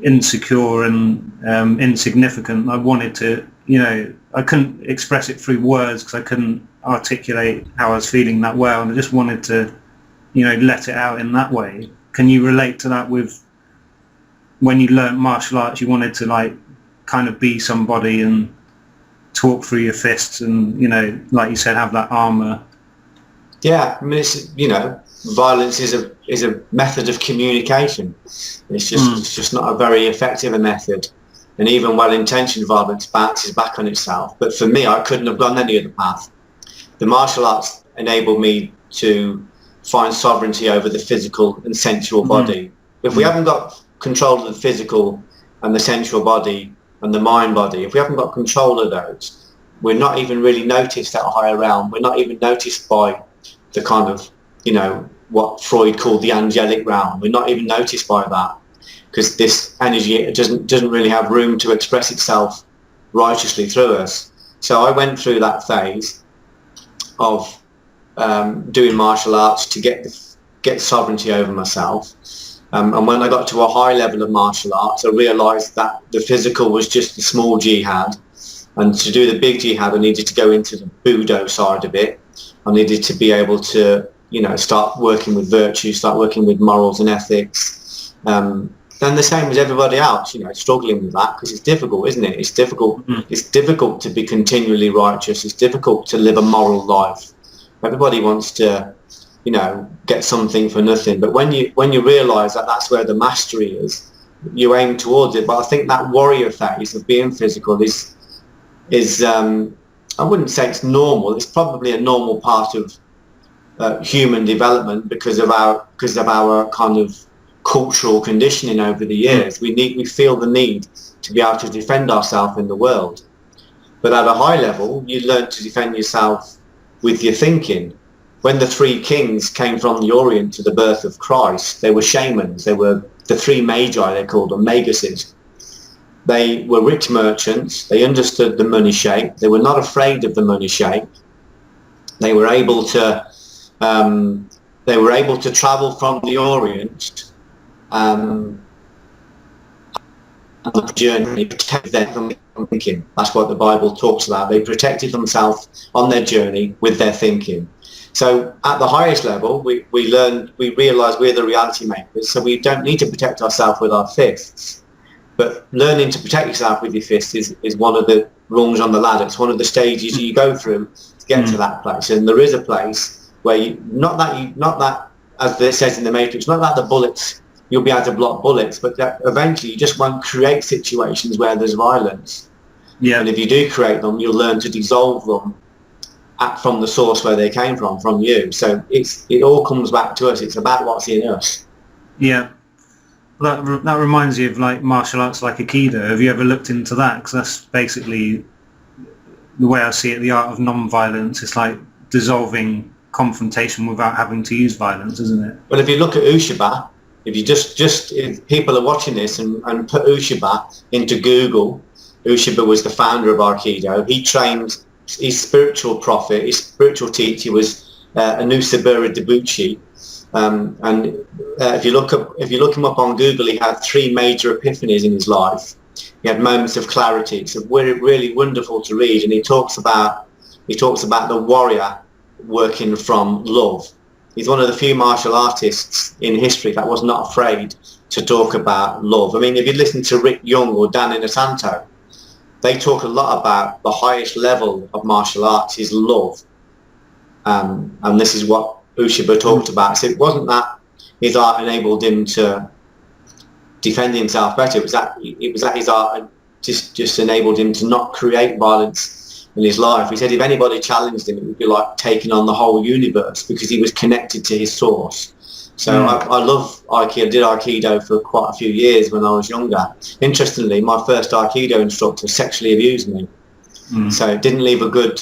insecure and insignificant. I wanted to, I couldn't express it through words because I couldn't articulate how I was feeling that well, and I just wanted to, let it out in that way. Can you relate to that with when you learnt martial arts? You wanted to like kind of be somebody and talk through your fists, and like you said, have that armor. Yeah, I mean, it's violence is a method of communication. It's just not a very effective method, and even well-intentioned violence bounces back on itself. But for me, I couldn't have gone any other path. The martial arts enabled me to find sovereignty over the physical and sensual body. If we haven't got control of the physical and the sensual body and the mind body, if we haven't got control of those, we're not even really noticed at a higher realm. We're not even noticed by the kind of, what Freud called the angelic realm. We're not even noticed by that, because this energy doesn't really have room to express itself righteously through us. So I went through that phase of doing martial arts to get sovereignty over myself. And when I got to a high level of martial arts, I realised that the physical was just the small jihad. And to do the big jihad, I needed to go into the Budo side of it. I needed to be able to, start working with virtue, start working with morals and ethics. And the same as everybody else, struggling with that, because it's difficult, isn't it? It's difficult. It's difficult to be continually righteous. It's difficult to live a moral life. Everybody wants to, get something for nothing. But when you realise that that's where the mastery is, you aim towards it. But I think that warrior phase of being physical is I wouldn't say it's normal. It's probably a normal part of human development because of our kind of cultural conditioning over the years. We feel the need to be able to defend ourselves in the world. But at a high level, you learn to defend yourself with your thinking. When the three kings came from the Orient to the birth of Christ, they were shamans. They were the three magi, they called them, maguses. They were rich merchants. They understood the money shape. They were not afraid of the money shape. They were able to travel from the Orient on the journey, protect them from thinking. That's what the Bible talks about. They protected themselves on their journey with their thinking. So at the highest level, we realise we're the reality makers, so we don't need to protect ourselves with our fists. But learning to protect yourself with your fists is one of the rungs on the ladder. It's one of the stages you go through to get to that place. And there is a place where not that, as it says in the Matrix, not that the bullets, you'll be able to block bullets, but that eventually you just won't create situations where there's violence. Yeah. And if you do create them, you'll learn to dissolve them from the source where they came from you. So it all comes back to us. It's about what's in us. Yeah. That reminds you of like martial arts like Aikido. Have you ever looked into that? Because that's basically the way I see it, the art of non-violence. It's like dissolving confrontation without having to use violence, isn't it? Well, if you look at Ushiba, if you if people are watching this and put Ushiba into Google, Ushiba was the founder of Aikido. He trained his spiritual prophet, his spiritual teacher was Anusabura Debuchi. If you look him up on Google, he had 3 major epiphanies in his life. He had moments of clarity. It's really, really wonderful to read, and he talks about the warrior working from love. He's one of the few martial artists in history that was not afraid to talk about love. I mean, if you listen to Rick Young or Dan Inosanto, they talk a lot about the highest level of martial arts is love, and this is what Ushiba talked about. So it wasn't that his art enabled him to defend himself better. It was that his art just enabled him to not create violence in his life. He said if anybody challenged him, it would be like taking on the whole universe, because he was connected to his source. So I love Aikido. I did Aikido for quite a few years when I was younger. Interestingly, my first Aikido instructor sexually abused me. So it didn't leave a good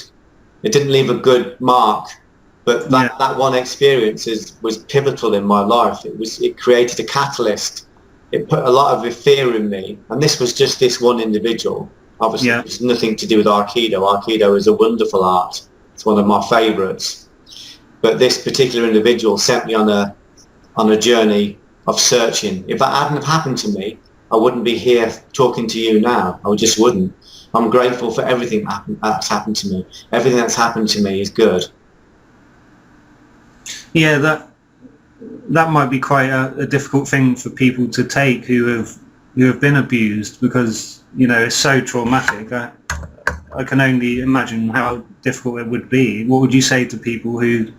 mark. But that one experience was pivotal in my life. It created a catalyst. It put a lot of fear in me. And this was just this one individual. Obviously, it's nothing to do with Aikido. Aikido is a wonderful art. It's one of my favourites. But this particular individual sent me on a journey of searching. If that hadn't have happened to me, I wouldn't be here talking to you now. I just wouldn't. I'm grateful for everything that's happened to me. Everything that's happened to me is good. Yeah, that might be quite a difficult thing for people to take who have been abused, because it's so traumatic. I can only imagine how difficult it would be. What would you say to people who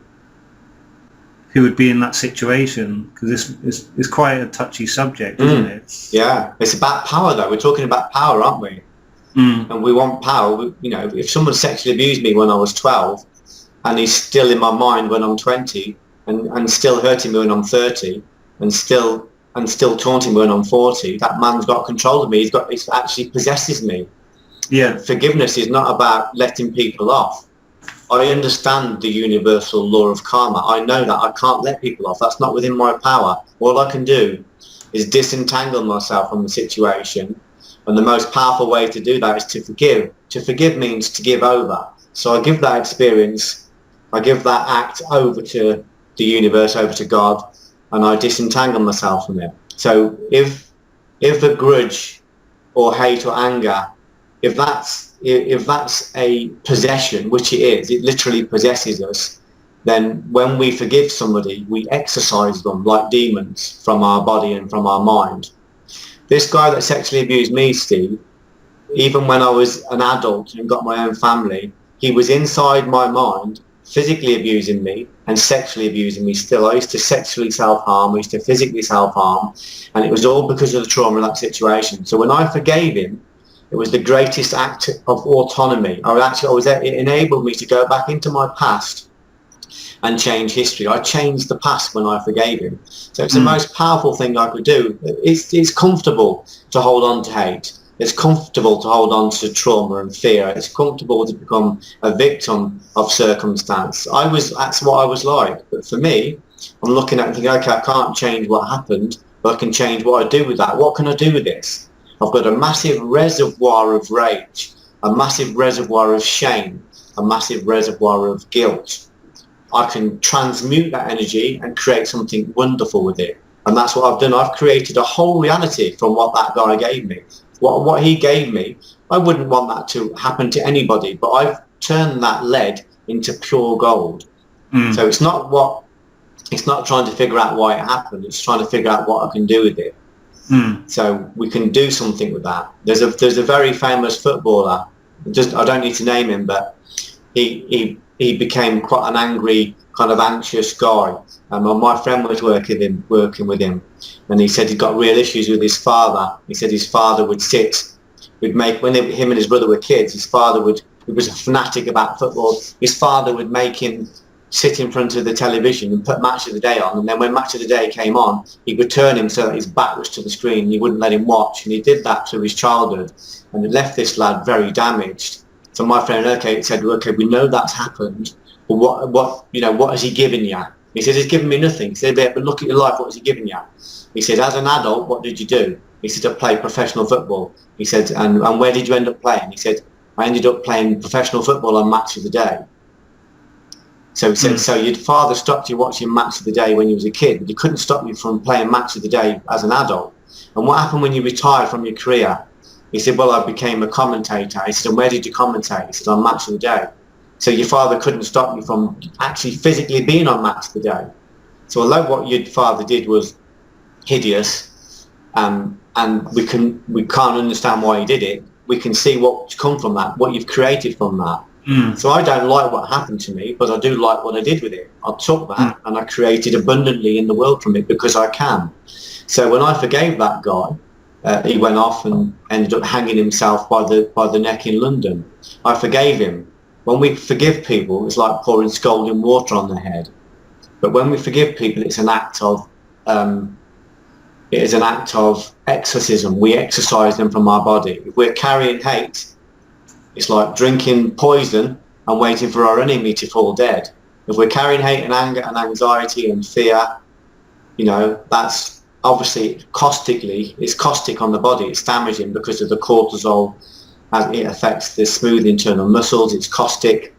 would be in that situation? Because it's quite a touchy subject, isn't it? Yeah, it's about power though. We're talking about power, aren't we? And we want power. If someone sexually abused me when I was 12 and he's still in my mind when I'm 20 and still hurting me when I'm 30 and still taunting me when I'm 40, that man's got control of me. It actually possesses me. Yeah. Forgiveness is not about letting people off. I understand the universal law of karma. I know that I can't let people off. That's not within my power. All I can do is disentangle myself from the situation. And the most powerful way to do that is to forgive. To forgive means to give over. So I give that experience, I give that act over to the universe, over to God, and I disentangle myself from it. So if a grudge or hate or anger, if that's a possession, which it is, it literally possesses us, then when we forgive somebody, we exorcise them like demons from our body and from our mind. This guy that sexually abused me, Steve, even when I was an adult and got my own family, he was inside my mind physically abusing me and sexually abusing me still. I used to sexually self-harm, I used to physically self-harm, and it was all because of the trauma of that situation. So when I forgave him, it was the greatest act of autonomy. It enabled me to go back into my past and change history. I changed the past when I forgave him. So it's the most powerful thing I could do. It's comfortable to hold on to hate. It's comfortable to hold on to trauma and fear. It's comfortable to become a victim of circumstance. That's what I was like. But for me, I'm looking at it and thinking, okay, I can't change what happened, but I can change what I do with that. What can I do with this? I've got a massive reservoir of rage, a massive reservoir of shame, a massive reservoir of guilt. I can transmute that energy and create something wonderful with it. And that's what I've done. I've created a whole reality from what that guy gave me. What he gave me, I wouldn't want that to happen to anybody, but I've turned that lead into pure gold. So it's not trying to figure out why it happened. It's trying to figure out what I can do with it. So we can do something with that. There's a very famous footballer. I don't need to name him, but he became quite an angry, kind of anxious guy. My friend was working with him, and he said he'd got real issues with his father. He said his father would him and his brother were kids, he was a fanatic about football. His father would make him sit in front of the television and put Match of the Day on, and then when Match of the Day came on, he would turn him so that his back was to the screen and he wouldn't let him watch, and he did that through his childhood, and it left this lad very damaged. So my friend, said, okay, we know that's happened, but what has he given you? He said, he's given me nothing. He said, but look at your life, what has he given you? He said, as an adult, what did you do? He said, I played professional football. He said, and where did you end up playing? He said, I ended up playing professional football on Match of the Day. So he said, so your father stopped you watching Match of the Day when you was a kid, but he couldn't stop you from playing Match of the Day as an adult. And what happened when you retired from your career? He said, well, I became a commentator. He said, and where did you commentate? He said, on Match of the Day. So your father couldn't stop you from actually physically being on Match of the Day. So although what your father did was hideous, and we can't understand why he did it, we can see what's come from that, what you've created from that. So I don't like what happened to me, but I do like what I did with it. I took that and I created abundantly in the world from it because I can. So when I forgave that guy, he went off and ended up hanging himself by the neck in London. I forgave him. When we forgive people, it's like pouring scalding water on their head. But when we forgive people, it's an act of exorcism. We exorcise them from our body. If we're carrying hate, it's like drinking poison and waiting for our enemy to fall dead. If we're carrying hate and anger and anxiety and fear, that's obviously it's caustic on the body. It's damaging because of the cortisol. As it affects the smooth internal muscles. It's caustic.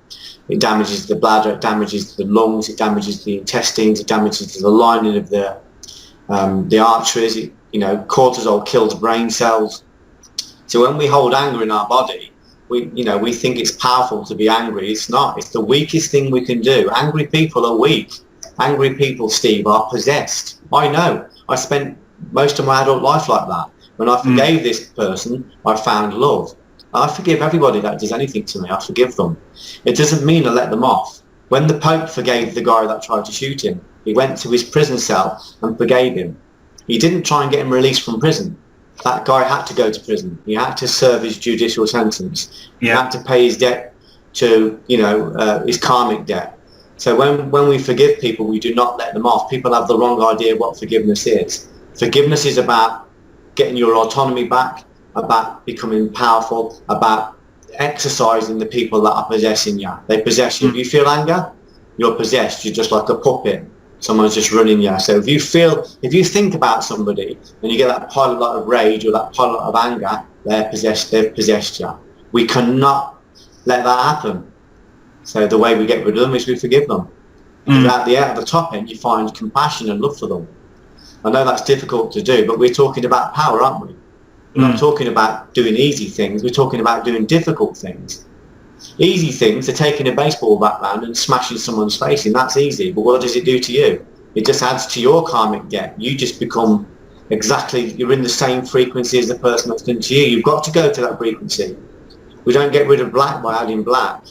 It damages the bladder. It damages the lungs. It damages the intestines. It damages the lining of the arteries. Cortisol kills brain cells. So when we hold anger in our body, we think it's powerful to be angry. It's not. It's the weakest thing we can do. Angry people are weak. Angry people, Steve, are possessed. I know. I spent most of my adult life like that. When I forgave this person, I found love. I forgive everybody that does anything to me. I forgive them. It doesn't mean I let them off. When the Pope forgave the guy that tried to shoot him, he went to his prison cell and forgave him. He didn't try and get him released from prison. That guy had to go to prison. He had to serve his judicial sentence. He had to pay his debt to, his karmic debt. So when we forgive people, we do not let them off. People have the wrong idea what forgiveness is. Forgiveness is about getting your autonomy back, about becoming powerful, about exercising the people that are possessing you. They possess you. If you feel anger, you're possessed. You're just like a puppet. Someone's just running you. So if you think about somebody and you get that pilot of rage or that pilot of anger, they've possessed you. We cannot let that happen. So the way we get rid of them is we forgive them. At the top end, you find compassion and love for them. I know that's difficult to do, but we're talking about power, aren't we? We're not talking about doing easy things. We're talking about doing difficult things. Easy things are taking a baseball bat round and smashing someone's face in. That's easy. But what does it do to you? It just adds to your karmic debt. You just become you're in the same frequency as the person that's done to you. You've got to go to that frequency. We don't get rid of black by adding black.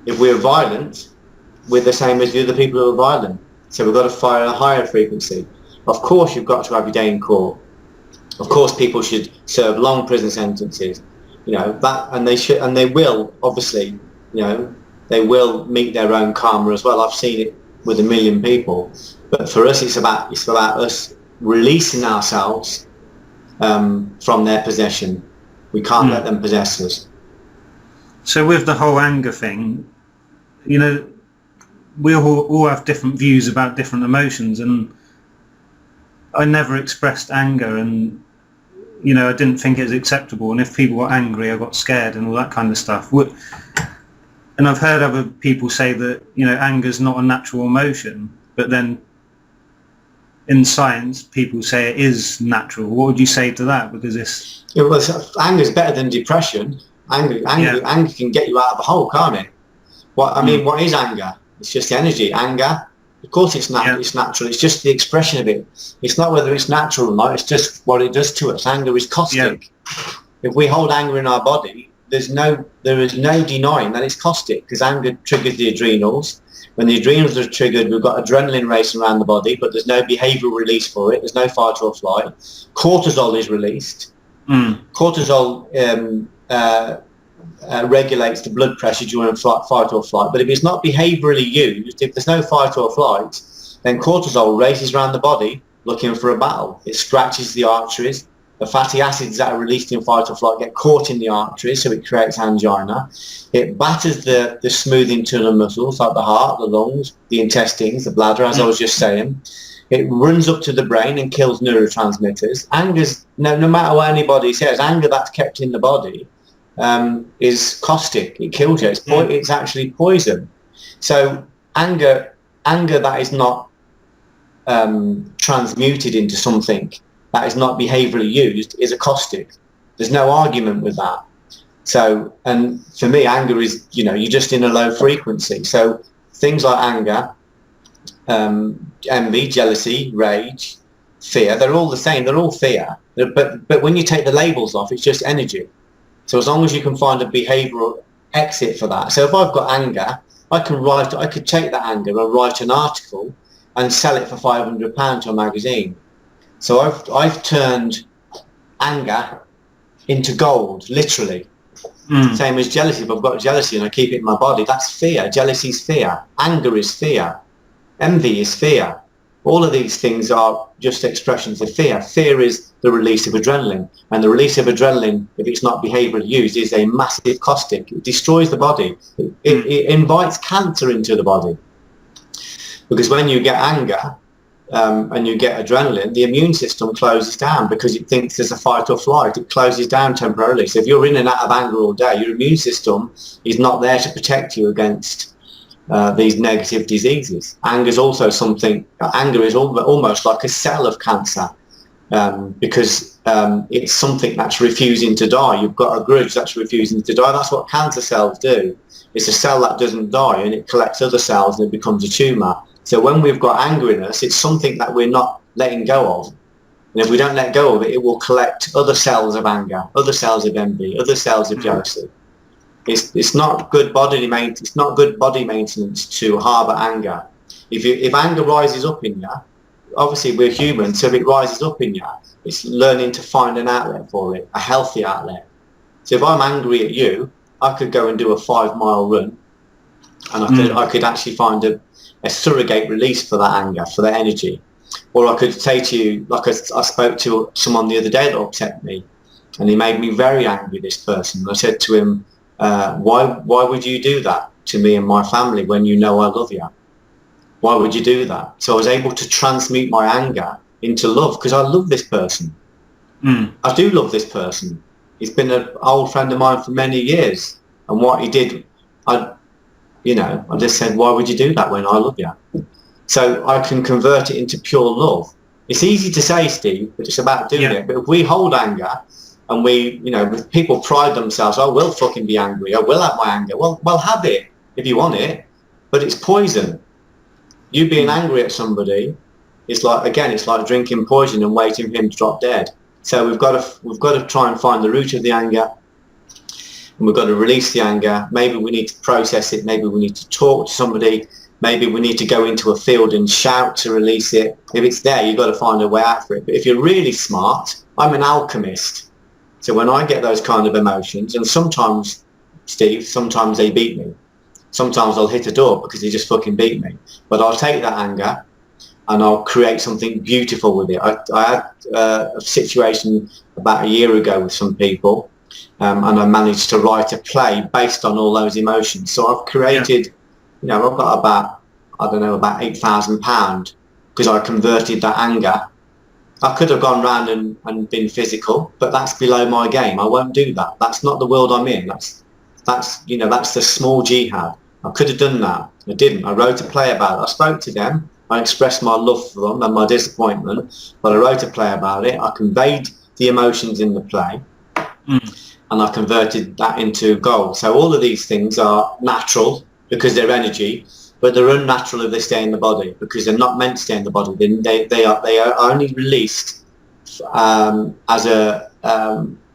If we're violent, we're the same as the other people who are violent. So we've got to fire a higher frequency. Of course, you've got to have your day in court. Of course, people should serve long prison sentences. And they will, obviously, they will meet their own karma as well. I've seen it with 1 million people. But for us, it's about us releasing ourselves from their possession. We can't let them possess us. So with the whole anger thing, we all have different views about different emotions, and I never expressed anger, and I didn't think it was acceptable, and if people got angry, I got scared and all that kind of stuff. And I've heard other people say that anger's not a natural emotion, but then in science people say it is natural. What would you say to that? Because anger's better than depression. Anger can get you out of a hole, can't it? What is anger? It's just energy. Anger, of course, it's natural. It's just the expression of it. It's not whether it's natural or not. It's just what it does to us. Anger is caustic. If we hold anger in our body, there is no denying that it's caustic, because anger triggers the adrenals. When the adrenals are triggered, we've got adrenaline racing around the body, but there's no behavioural release for it. There's no fight or flight. Cortisol is released. Cortisol regulates the blood pressure during fight or flight. But if it's not behaviourally used, if there's no fight or flight, then cortisol races around the body looking for a battle. It scratches the arteries. The fatty acids that are released in fight or flight get caught in the arteries, so it creates angina. It batters the smooth internal muscles like the heart, the lungs, the intestines, the bladder, as I was just saying. It runs up to the brain and kills neurotransmitters. Anger's, no matter what anybody says, anger that's kept in the body is caustic. It kills you. It's actually poison. So anger that is not transmuted into something that is not behaviourally used is a caustic. There's no argument with that. So, and for me, anger is, you're just in a low frequency. So things like anger, envy, jealousy, rage, fear, they're all the same. They're all fear. But when you take the labels off, it's just energy. So as long as you can find a behavioural exit for that. So if I've got anger, I could take that anger and write an article and sell it for £500 to a magazine. So I've turned anger into gold, literally. Same as jealousy. If I've got jealousy and I keep it in my body, that's fear. Jealousy is fear. Anger is fear. Envy is fear. All of these things are just expressions of fear. Fear is the release of adrenaline. And the release of adrenaline, if it's not behaviourally used, is a massive caustic. It destroys the body. It invites cancer into the body. Because when you get anger and you get adrenaline, the immune system closes down because it thinks there's a fight or flight. It closes down temporarily. So if you're in and out of anger all day, your immune system is not there to protect you against these negative diseases. Anger is also something. Anger is almost like a cell of cancer, because it's something that's refusing to die. You've got a grudge that's refusing to die. That's what cancer cells do. It's a cell that doesn't die, and it collects other cells and it becomes a tumour. So when we've got anger in us, it's something that we're not letting go of. And if we don't let go of it, it will collect other cells of anger, other cells of envy, other cells of jealousy. It's not good body maintenance. It's not good body maintenance to harbour anger. If anger rises up in you, obviously we're human, so if it rises up in you, it's learning to find an outlet for it, a healthy outlet. So if I'm angry at you, I could go and do a 5-mile run, and I could actually find a surrogate release for that anger, for that energy. Or I could say to you, like I spoke to someone the other day that upset me, and he made me very angry, this person. I said to him, why would you do that to me and my family when you know I love you? Why would you do that? So I was able to transmute my anger into love, because I love this person. I do love this person. He's been an old friend of mine for many years, and what he did, I just said, why would you do that when I love you? So I can convert it into pure love. It's easy to say, Steve, but it's about doing it. But if we hold anger, and if people pride themselves, I will fucking be angry, I will have my anger. Well, have it if you want it, but it's poison. You being angry at somebody, it's like drinking poison and waiting for him to drop dead. So we've got to try and find the root of the anger, and we've got to release the anger. Maybe we need to process it. Maybe we need to talk to somebody. Maybe we need to go into a field and shout to release it. If it's there, you've got to find a way out for it. But if you're really smart, I'm an alchemist. So when I get those kind of emotions, and sometimes, Steve, sometimes they beat me. Sometimes I'll hit a door because they just fucking beat me. But I'll take that anger and I'll create something beautiful with it. I had a situation about a year ago with some people, and I managed to write a play based on all those emotions. So I've created, I've got about £8,000 because I converted that anger. I could have gone round and been physical, but that's below my game. I won't do that. That's not the world I'm in. That's the small jihad. I could have done that. I didn't. I wrote a play about it. I spoke to them. I expressed my love for them and my disappointment, but I wrote a play about it. I conveyed the emotions in the play, and I converted that into gold. So all of these things are natural because they're energy, but they're unnatural if they stay in the body, because they're not meant to stay in the body. They are only released as an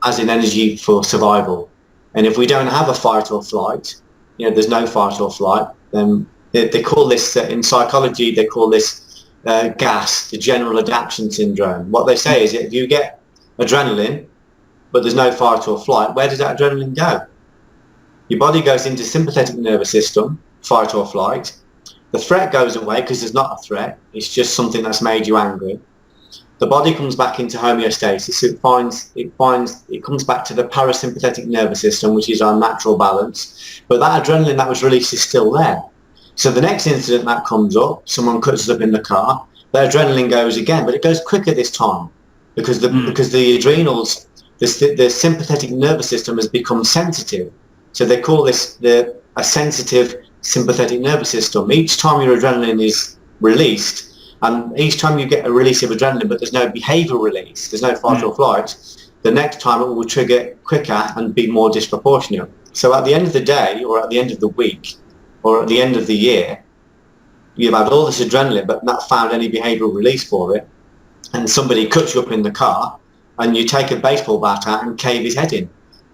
energy for survival. And if we don't have a fight or flight, there's no fight or flight, then they call this, in psychology, they call this GAS, the general adaptation syndrome. What they say is if you get adrenaline, but there's no fight or flight, where does that adrenaline go? Your body goes into sympathetic nervous system, fight or flight. The threat goes away because there's not a threat. It's just something that's made you angry. The body comes back into homeostasis. It comes back to the parasympathetic nervous system, which is our natural balance. But that adrenaline that was released is still there. So the next incident that comes up, someone cuts us up in the car, the adrenaline goes again, but it goes quicker this time because the adrenals, the sympathetic nervous system has become sensitive. So they call this a sensitive sympathetic nervous system. Each time your adrenaline is released, and each time you get a release of adrenaline, but there's no behavioural release, there's no fight or flight, the next time it will trigger quicker and be more disproportionate. So at the end of the day, or at the end of the week, or at the end of the year, you've had all this adrenaline, but not found any behavioural release for it, and somebody cuts you up in the car, and you take a baseball bat out and cave his head in.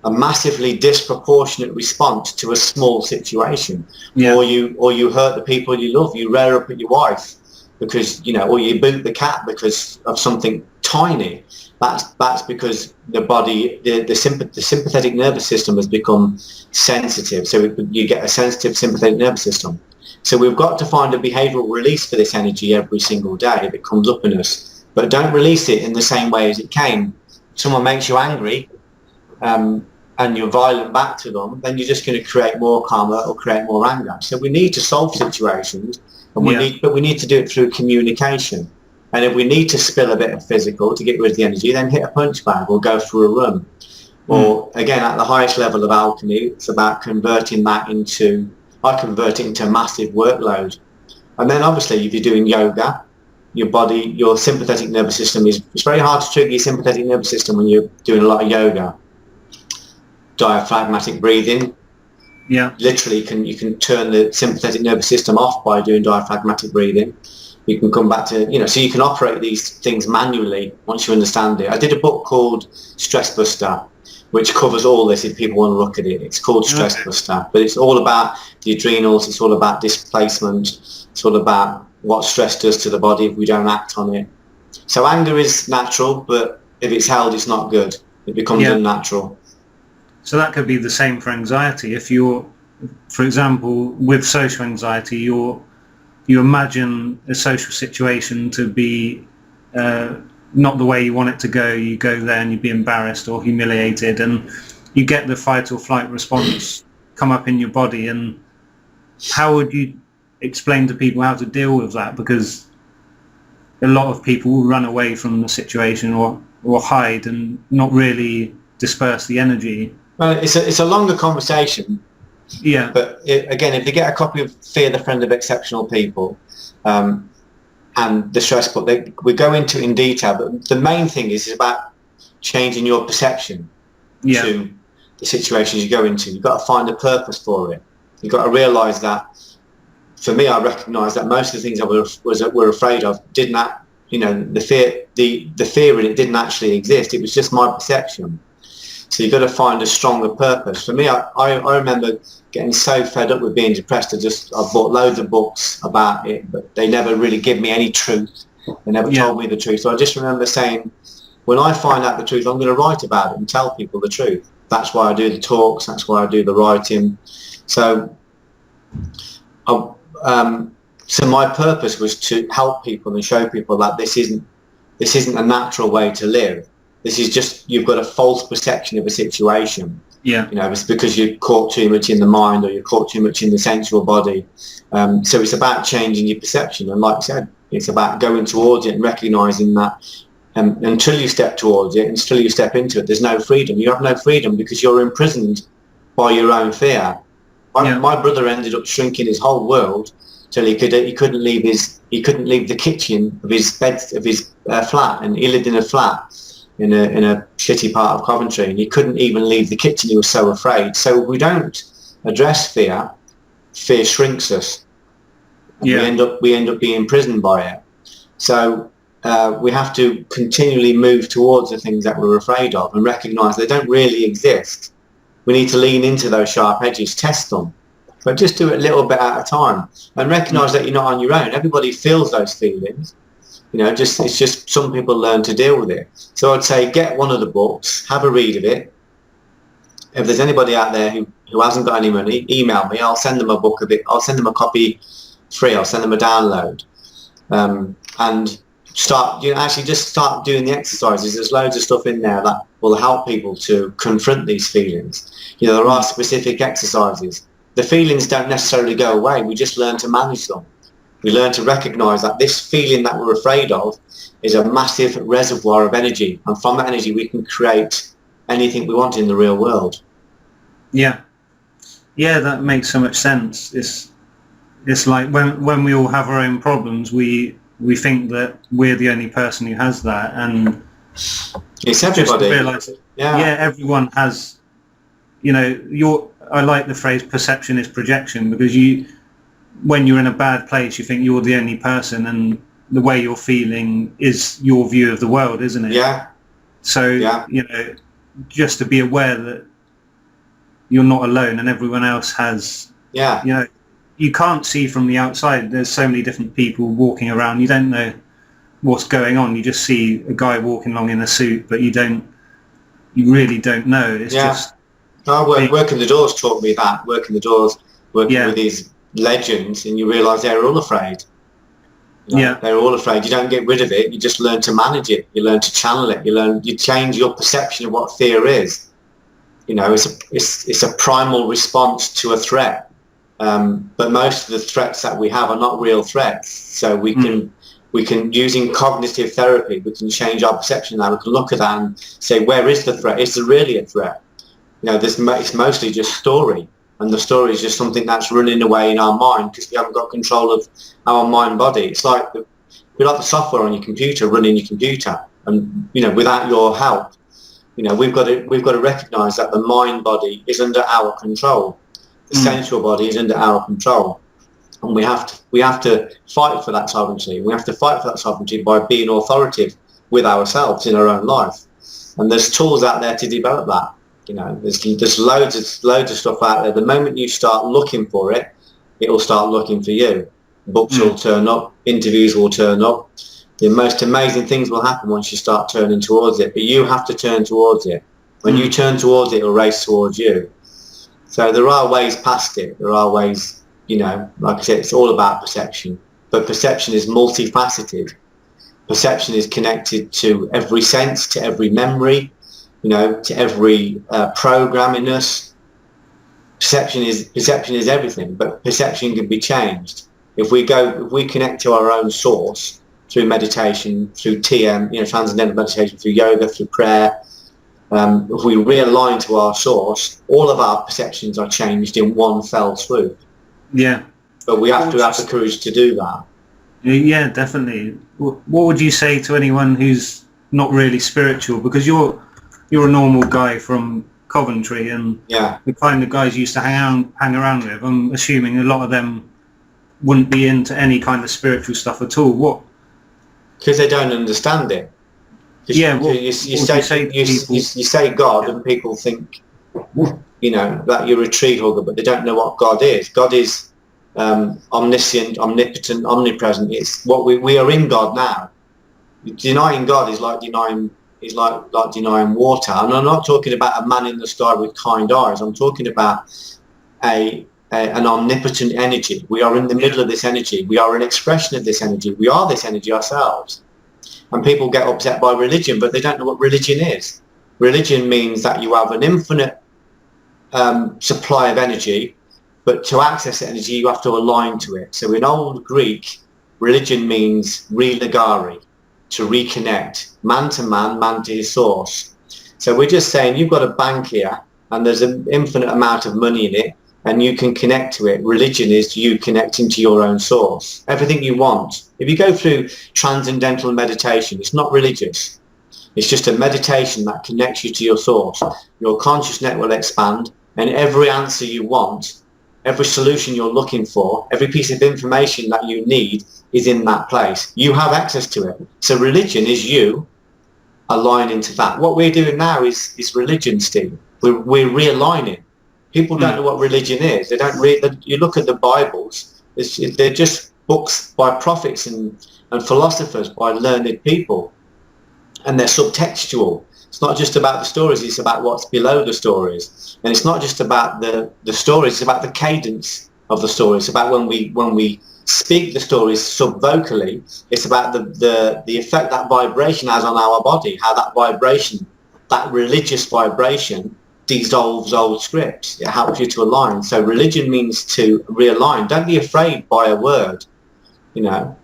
A massively disproportionate response to a small situation, or you hurt the people you love, you rear up at your wife because or you boot the cat because of something tiny. That's because the body, the sympathetic nervous system has become sensitive. So you get a sensitive sympathetic nervous system. So we've got to find a behavioural release for this energy every single day if it comes up in us. But don't release it in the same way as it came. If someone makes you angry, and you're violent back to them, then you're just going to create more karma or create more anger. So we need to solve situations, and we need to do it through communication. And if we need to spill a bit of physical to get rid of the energy, then hit a punch bag or go for a run. Or again, at the highest level of alchemy, it's about converting that into, I convert it into a massive workload. And then obviously if you're doing yoga, your body, your sympathetic nervous system it's very hard to trigger your sympathetic nervous system when you're doing a lot of yoga. Diaphragmatic breathing. Yeah. Literally, you can turn the sympathetic nervous system off by doing diaphragmatic breathing. You can come back to, so you can operate these things manually once you understand it. I did a book called Stress Buster, which covers all this if people want to look at it. It's called Stress Buster, but it's all about the adrenals, it's all about displacement, it's all about what stress does to the body if we don't act on it. So anger is natural, but if it's held, it's not good. It becomes unnatural. So that could be the same for anxiety. If you're, for example, with social anxiety, you imagine a social situation to be not the way you want it to go. You go there and you'd be embarrassed or humiliated, and you get the fight or flight response come up in your body. And how would you explain to people how to deal with that? Because a lot of people will run away from the situation or hide and not really disperse the energy. Well, it's a longer conversation. Yeah. But again, if you get a copy of Fear the Friend of Exceptional People and the stress book, we go into it in detail. But the main thing is about changing your perception to the situations you go into. You've got to find a purpose for it. You've got to realise that. For me, I recognise that most of the things I were afraid of did not, the fear in it didn't actually exist. It was just my perception. So you've got to find a stronger purpose. For me, I remember getting so fed up with being depressed. I bought loads of books about it, but they never really give me any truth. They never told me the truth. So I just remember saying, when I find out the truth, I'm going to write about it and tell people the truth. That's why I do the talks. That's why I do the writing. So my purpose was to help people and show people that this isn't a natural way to live. This is just, you've got a false perception of a situation. Yeah. It's because you're caught too much in the mind or you're caught too much in the sensual body. So it's about changing your perception. And like I said, it's about going towards it and recognising that until you step towards it, until you step into it, there's no freedom. You have no freedom because you're imprisoned by your own fear. My brother ended up shrinking his whole world till he couldn't leave the kitchen of his flat, and he lived in a flat in a shitty part of Coventry, and he couldn't even leave the kitchen. He was so afraid. So if we don't address fear shrinks us. And we end up being imprisoned by it. So we have to continually move towards the things that we're afraid of and recognise they don't really exist. We need to lean into those sharp edges, test them, but just do it a little bit at a time and recognise that you're not on your own. Everybody feels those feelings. It's just some people learn to deal with it. So I'd say get one of the books, have a read of it. If there's anybody out there who hasn't got any money, email me. I'll send them a book of it. I'll send them a copy free. I'll send them a download. And start doing the exercises. There's loads of stuff in there that will help people to confront these feelings. There are specific exercises. The feelings don't necessarily go away. We just learn to manage them. We learn to recognise that this feeling that we're afraid of is a massive reservoir of energy, and from that energy we can create anything we want in the real world. Yeah, that makes so much sense. It's like when we all have our own problems, we think that we're the only person who has that, and it's everybody. Just realise everyone has. I like the phrase "perception is projection," because when you're in a bad place, you think you're the only person, and the way you're feeling is your view of the world, isn't it? Yeah. So, just to be aware that you're not alone and everyone else has, you can't see from the outside. There's so many different people walking around. You don't know what's going on. You just see a guy walking along in a suit, but you really don't know. It's just... Working the Doors taught me that. Working the Doors, working with these legends, and you realise they're all afraid. They're all afraid. You don't get rid of it. You just learn to manage it. You learn to channel it. You change your perception of what fear is. It's a primal response to a threat. But most of the threats that we have are not real threats. So we can using cognitive therapy, we can change our perception now. We can look at that and say, where is the threat? Is there really a threat? It's mostly just story. And the story is just something that's running away in our mind because we haven't got control of our mind-body. It's like We're like the software on your computer, running your computer, and without your help, we've got to recognise that the mind body is under our control, the sensual body is under our control, and we have to fight for that sovereignty. We have to fight for that sovereignty by being authoritative with ourselves in our own life, and there's tools out there to develop that. There's loads of stuff out there. The moment you start looking for it, it will start looking for you. Books will turn up, interviews will turn up. The most amazing things will happen once you start turning towards it, but you have to turn towards it. When you turn towards it, it'll race towards you. So there are ways past it. There are ways, like I said, it's all about perception, but perception is multifaceted. Perception is connected to every sense, to every memory, to every program in us. Perception is everything, but perception can be changed. If we connect to our own source through meditation, through TM, transcendental meditation, through yoga, through prayer, if we realign to our source, all of our perceptions are changed in one fell swoop. Yeah. But we have to have the courage to do that. Yeah, definitely. What would you say to anyone who's not really spiritual? Because you're a normal guy from Coventry, and the kind of guys you used to hang around with, I'm assuming a lot of them wouldn't be into any kind of spiritual stuff at all. What? Because they don't understand it. Yeah, you say God, and people think, that you're a tree hugger, but they don't know what God is. God is omniscient, omnipotent, omnipresent. It's what we are in God now. Denying God is like denying water. And I'm not talking about a man in the sky with kind eyes. I'm talking about an omnipotent energy. We are in the middle of this energy. We are an expression of this energy. We are this energy ourselves. And people get upset by religion, but they don't know what religion is. Religion means that you have an infinite supply of energy, but to access energy, you have to align to it. So in Old Greek, religion means religare, to reconnect, man to man, man to his source. So we're just saying you've got a bank here, and there's an infinite amount of money in it, and you can connect to it. Religion is you connecting to your own source. Everything you want. If you go through transcendental meditation, it's not religious. It's just a meditation that connects you to your source. Your conscious net will expand, and every answer you want, every solution you're looking for, every piece of information that you need is in that place. You have access to it. So religion is you aligning to that. What we're doing now is religion, Steve. We're realigning. People don't know what religion is. They don't read. You look at the Bibles; they're just books by prophets and philosophers, by learned people, and they're subtextual. It's not just about the stories; it's about what's below the stories, and it's not just about the stories. It's about the cadence of the stories. It's about when we speak the stories subvocally. It's about the effect that vibration has on our body. How that vibration, that religious vibration, dissolves old scripts. It helps you to align. So religion means to realign. Don't be afraid by a word. The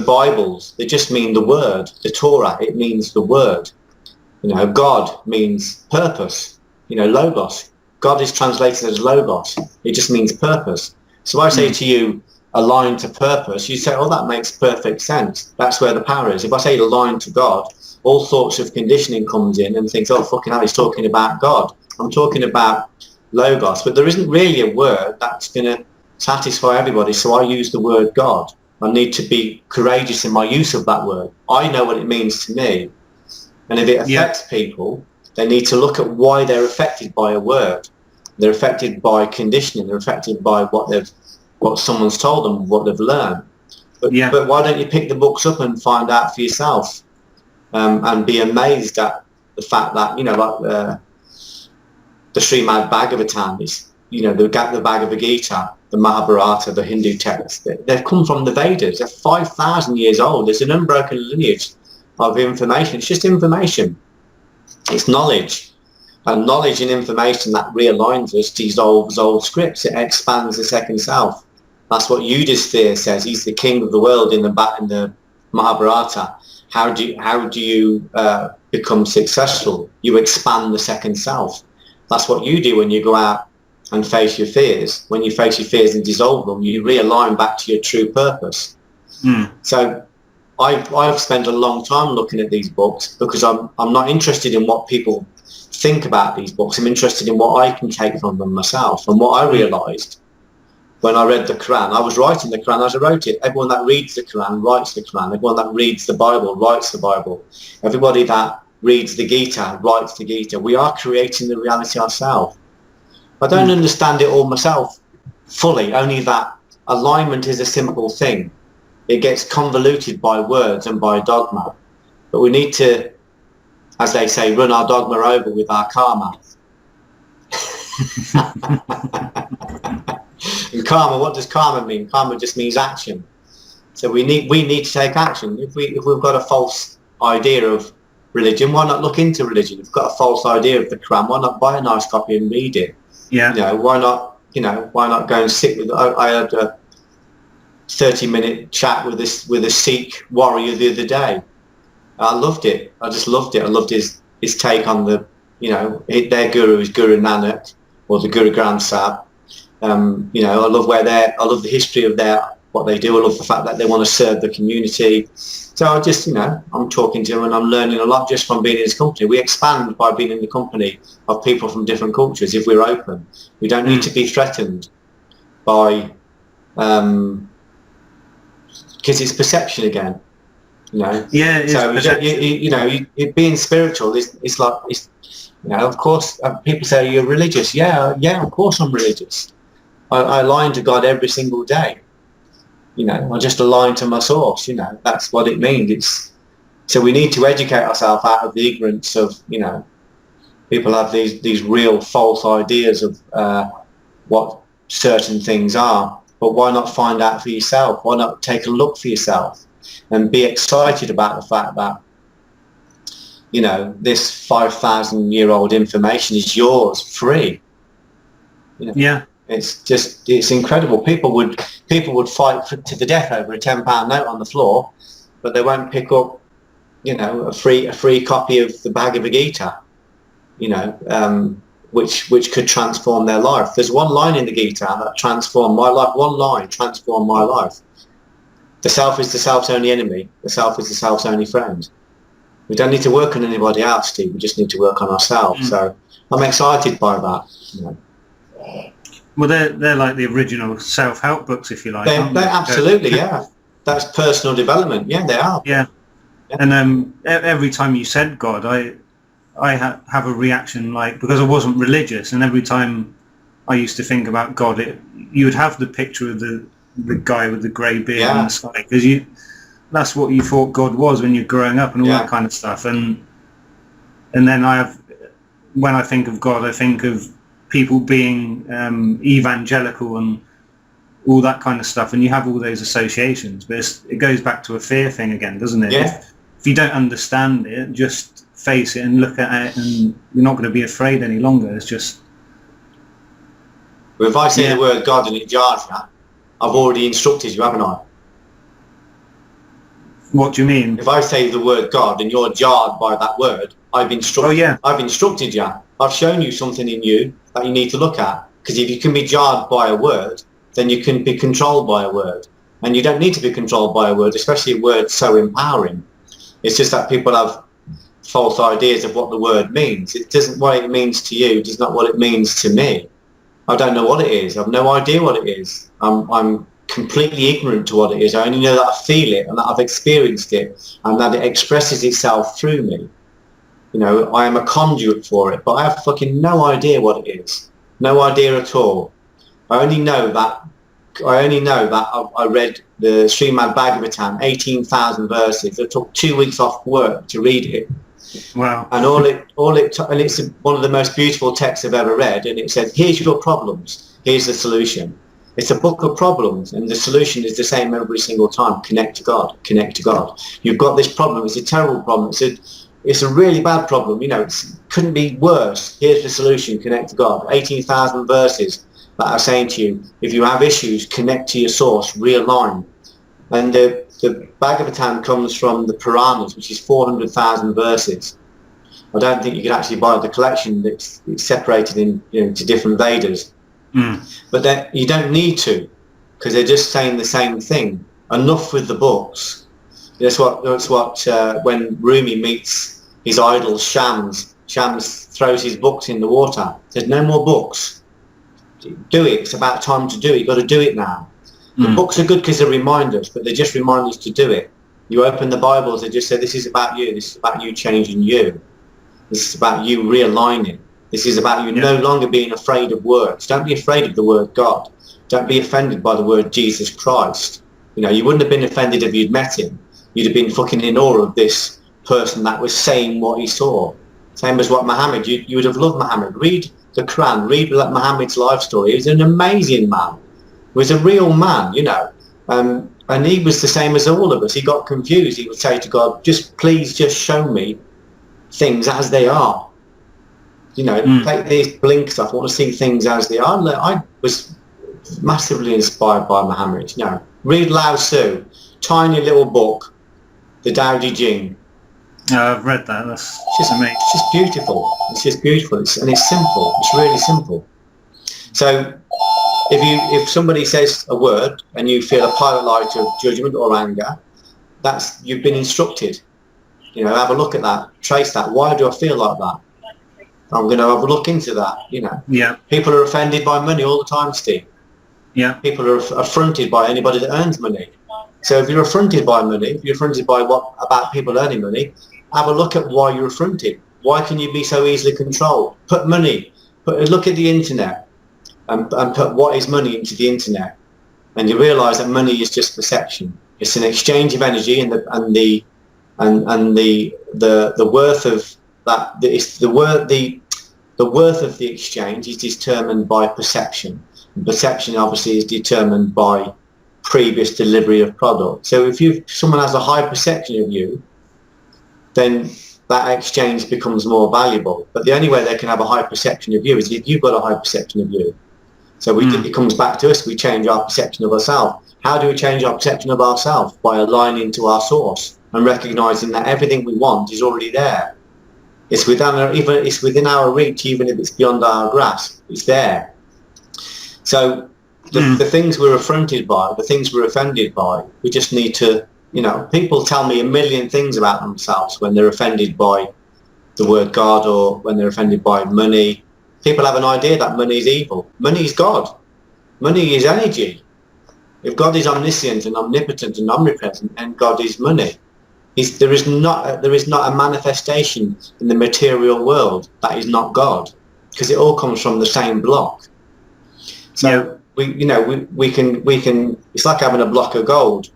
Bibles, they just mean the word. The Torah, it means the word. God means purpose. Logos. God is translated as logos. It just means purpose. So I say to you, align to purpose. You say, oh, that makes perfect sense. That's where the power is. If I say align to God, all sorts of conditioning comes in and thinks, oh, fucking hell, he's talking about God. I'm talking about logos. But there isn't really a word that's going to satisfy everybody, so I use the word God. I need to be courageous in my use of that word. I know what it means to me. And if it affects people, they need to look at why they're affected by a word. They're affected by conditioning. They're affected by what someone's told them, what they've learned. But why don't you pick the books up and find out for yourself? And be amazed at the fact that, like the Srimad Bhagavatam is, the Bhagavad Gita, the Mahabharata, the Hindu texts, they've come from the Vedas. They're 5,000 years old. There's an unbroken lineage of information. It's just information. It's knowledge. And knowledge and information that realigns us, dissolves old scripts. It expands the second self. That's what Yudhisthira says. He's the king of the world in the Mahabharata. How do you become successful? You expand the second self. That's what you do when you go out and face your fears. When you face your fears and dissolve them, you realign back to your true purpose. So I've spent a long time looking at these books because I'm not interested in what people think about these books. I'm interested in what I can take from them myself. And what I realised when I read the Quran, I was writing the Quran as I wrote it. Everyone that reads the Quran writes the Quran. Everyone that reads the Bible writes the Bible. Everybody that reads the Gita writes the Gita. We are creating the reality ourselves. I don't understand it all myself fully, only that alignment is a simple thing. It gets convoluted by words and by dogma. But we need to, as they say, run our dogma over with our karma. And karma, what does karma mean? Karma just means action. So we need to take action. If we've got a false idea of religion, why not look into religion? If we've got a false idea of the Quran, why not buy a nice copy and read it? Yeah. Why not go and sit with? I had a 30-minute chat with a Sikh warrior the other day. I loved it. I just loved it. I loved his take on their guru is Guru Nanak or the Guru Granth Sahib. I love the history of what they do. I love the fact that they want to serve the community. So I just, I'm talking to him and I'm learning a lot just from being in his company. We expand by being in the company of people from different cultures if we're open. We don't need to be threatened by, because it's perception again. Yeah. So being spiritual is like, of course, people say you're religious. Yeah, of course I'm religious. I align to God every single day. I just align to my source. That's what it means. So we need to educate ourselves out of the ignorance of, people have these real false ideas of what certain things are. But why not find out for yourself? Why not take a look for yourself and be excited about the fact that, this 5,000-year-old information is yours, free. Yeah. It's incredible. People would fight to the death over a £10 note on the floor, but they won't pick up, a free copy of the Bhagavad Gita, which could transform their life. There's one line in the Gita that transformed my life. One line transformed my life. The self is the self's only enemy. The self is the self's only friend. We don't need to work on anybody else, Steve. We just need to work on ourselves. So I'm excited by that. Well, they're like the original self-help books, if you like. They absolutely, yeah. That's personal development. Yeah, they are. Yeah. And every time you said God, I have a reaction because I wasn't religious, and every time I used to think about God, you would have the picture of the guy with the grey beard in the sky, because that's what you thought God was when you're growing up and all that kind of stuff. And then when I think of God, I think of people being evangelical and all that kind of stuff, and you have all those associations, but it goes back to a fear thing again, doesn't it? If you don't understand it, just face it and look at it, and you're not going to be afraid any longer. It's just... Well, if I say the word God and it jars you, I've already instructed you, haven't I? What do you mean? If I say the word God and you're jarred by that word, I've instructed you. I've shown you something in you that you need to look at. Because if you can be jarred by a word, then you can be controlled by a word. And you don't need to be controlled by a word, especially a word so empowering. It's just that people have false ideas of what the word means. It doesn't, what it means to you is not what it means to me. I don't know what it is. I've no idea what it is. I'm completely ignorant to what it is. I only know that I feel it and that I've experienced it and that it expresses itself through me. I am a conduit for it, but I have fucking no idea what it is. No idea at all. I only know that I read the Srimad Bhagavatam, 18,000 verses. It took 2 weeks off work to read it. Wow. And and it's one of the most beautiful texts I've ever read. And it says, here's your problems. Here's the solution. It's a book of problems, and the solution is the same every single time. Connect to God. Connect to God. You've got this problem. It's a terrible problem. It's a really bad problem. It couldn't be worse. Here's the solution. Connect to God. 18,000 verses that are saying to you, if you have issues, connect to your source, realign. And the Bhagavatam comes from the Puranas, which is 400,000 verses. I don't think you can actually buy the collection. It's separated into different Vedas. But you don't need to, because they're just saying the same thing. enough with the books. That's what when Rumi meets his idol Shams throws his books in the water. Says, no more books. Do it. It's about time to do it. You've got to do it now. The books are good because they're reminders, but they just remind us to do it. You open the Bibles, they just say, this is about you. This is about you changing you. This is about you realigning. This is about you no longer being afraid of words. Don't be afraid of the word God. Don't be offended by the word Jesus Christ. You know, you wouldn't have been offended if you'd met him. You'd have been fucking in awe of this person that was saying what he saw. Same as what Muhammad, you would have loved Muhammad. Read the Quran, read Muhammad's life story. He was an amazing man. He was a real man, you know. And he was the same as all of us. He got confused. He would say to God, please just show me things as they are. You know, take these blinks off. I want to see things as they are. I was massively inspired by Muhammad. You know, read Lao Tzu, tiny little book, the Tao Te Ching. I've read that. That's just amazing. It's just beautiful. It's just beautiful. And it's simple. It's really simple. So if somebody says a word and you feel a pilot light of judgment or anger, that's you've been instructed. You know, have a look at that. Trace that. Why do I feel like that? I'm going to have a look into that. You know. Yeah. People are offended by money all the time, Steve. Yeah. People are affronted by anybody that earns money. So if you're affronted by money, if you're affronted by about people earning money, have a look at why you're affronted. Why can you be so easily controlled? Look at the internet and put what is money into the internet, and you realise that money is just perception. It's an exchange of energy, and the worth of that. It's the worth of the exchange is determined by perception. And perception obviously is determined by previous delivery of product. So if someone has a high perception of you, then that exchange becomes more valuable. But the only way they can have a high perception of you is if you've got a high perception of you. So it comes back to us. We change our perception of ourselves. How do we change our perception of ourselves? By aligning to our source and recognising that everything we want is already there. It's within our reach, even if it's beyond our grasp. It's there. So the things we're affronted by, the things we're offended by, we just need to, you know, people tell me a million things about themselves when they're offended by the word God or when they're offended by money. People have an idea that money is evil. Money is God. Money is energy. If God is omniscient and omnipotent and omnipresent, and God is money, there is not a manifestation in the material world that is not God, because it all comes from the same block. So we can. It's like having a block of gold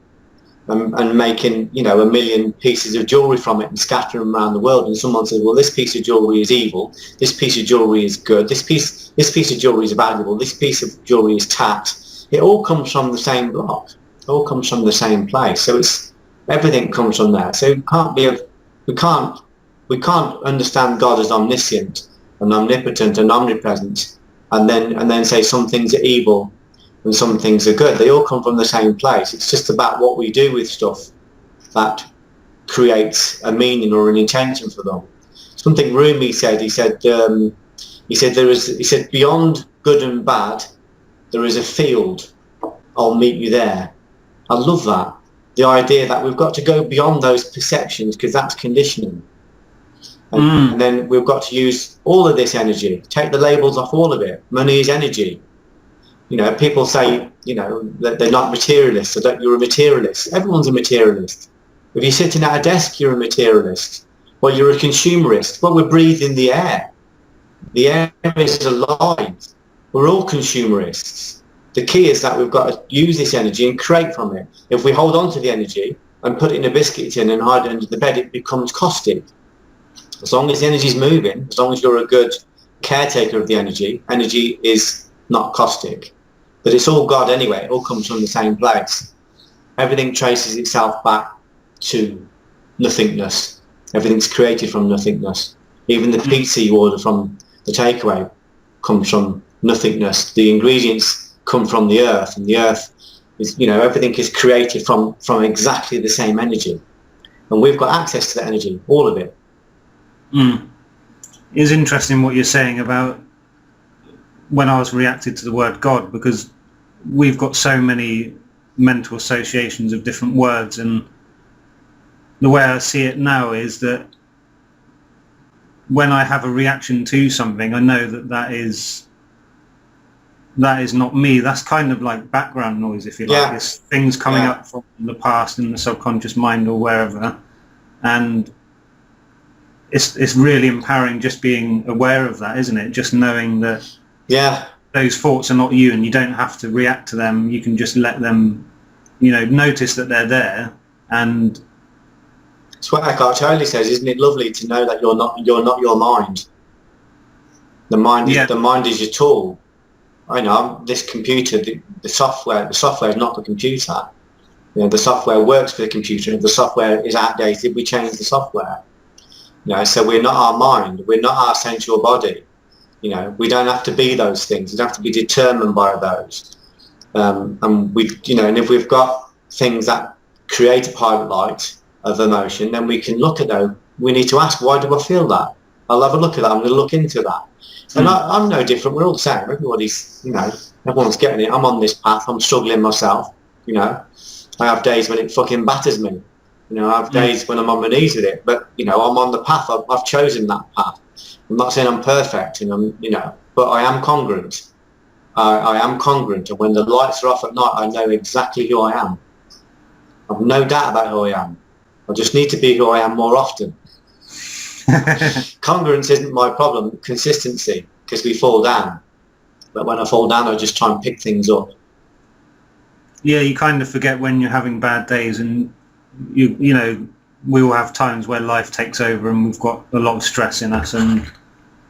and making, you know, 1 million pieces of jewelry from it and scattering them around the world. And someone says, well, this piece of jewelry is evil. This piece of jewelry is good. This piece of jewelry is valuable. This piece of jewelry is tapped. It all comes from the same block. It all comes from the same place. So everything comes from there. So we can't understand God as omniscient and omnipotent and omnipresent, and then say some things are evil and some things are good. They all come from the same place. It's just about what we do with stuff that creates a meaning or an intention for them. Something Rumi said. He said beyond good and bad, there is a field. I'll meet you there. I love that. The idea that we've got to go beyond those perceptions, because that's conditioning. And then we've got to use all of this energy. Take the labels off all of it. Money is energy. You know, people say, you know, that they're not materialists, so that you're a materialist. Everyone's a materialist. If you're sitting at a desk, you're a materialist. Well, you're a consumerist. Well, we're breathing the air. The air is alive. We're all consumerists. The key is that we've got to use this energy and create from it. If we hold on to the energy and put it in a biscuit tin and hide it under the bed, it becomes caustic. As long as the energy is moving, as long as you're a good caretaker of the energy, energy is not caustic. But it's all God anyway. It all comes from the same place. Everything traces itself back to nothingness. Everything's created from nothingness. Even the pizza you order from the takeaway comes from nothingness. The ingredients come from the earth, and the earth is, you know, everything is created from exactly the same energy. And we've got access to that energy, all of it. It's interesting what you're saying about when I was reacted to the word God, because we've got so many mental associations of different words, and the way I see it now is that when I have a reaction to something, I know that is not me. That's kind of like background noise, if you like. It's things coming up from the past in the subconscious mind or wherever, and it's really empowering just being aware of that, isn't it? Just knowing that those thoughts are not you, and you don't have to react to them. You can just let them, notice that they're there. And it's what Eckhart Tolle says, isn't it lovely to know that you're not your mind. The mind is your tool. I know this computer, the software is not the computer. The software works for the computer. If the software is outdated, we change the software. So we're not our mind. We're not our sensual body. We don't have to be those things. We don't have to be determined by those. And and if we've got things that create a pilot light of emotion, then we can look at those. We need to ask, why do I feel that? I'll have a look at that. I'm going to look into that. And I'm no different. We're all the same. Everybody's, everyone's getting it. I'm on this path. I'm struggling myself. I have days when it fucking batters me. I have days when I'm on my knees with it. But, I'm on the path. I've chosen that path. I'm not saying I'm perfect, but I am congruent. I am congruent. And when the lights are off at night, I know exactly who I am. I've no doubt about who I am. I just need to be who I am more often. Congruence isn't my problem. Consistency, because we fall down. But when I fall down, I just try and pick things up. Yeah, you kind of forget when you're having bad days, and we all have times where life takes over and we've got a lot of stress in us, and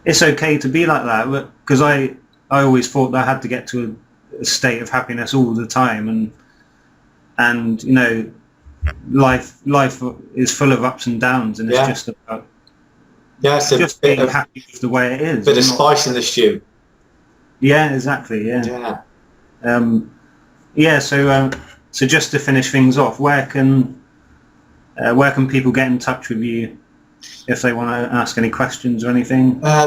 it's okay to be like that. Because I always thought that I had to get to a state of happiness all the time, and life is full of ups and downs, and it's just about just being happy with the way it is. Bit of spice in the stew. Yeah, exactly. Yeah. So just to finish things off, where can people get in touch with you if they want to ask any questions or anything? My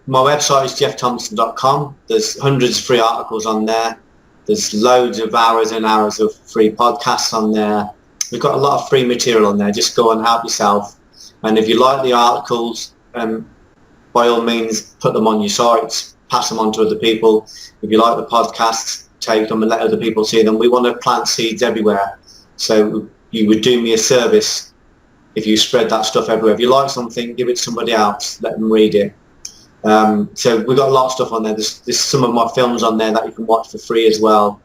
website is geoffthompson.com. There's hundreds of free articles on there. There's loads of hours and hours of free podcasts on there. We've got a lot of free material on there. Just go and help yourself. And if you like the articles, by all means, put them on your sites, pass them on to other people. If you like the podcasts, take them and let other people see them. We want to plant seeds everywhere. So you would do me a service if you spread that stuff everywhere. If you like something, give it to somebody else. Let them read it. So we've got a lot of stuff on there. There's some of my films on there that you can watch for free as well.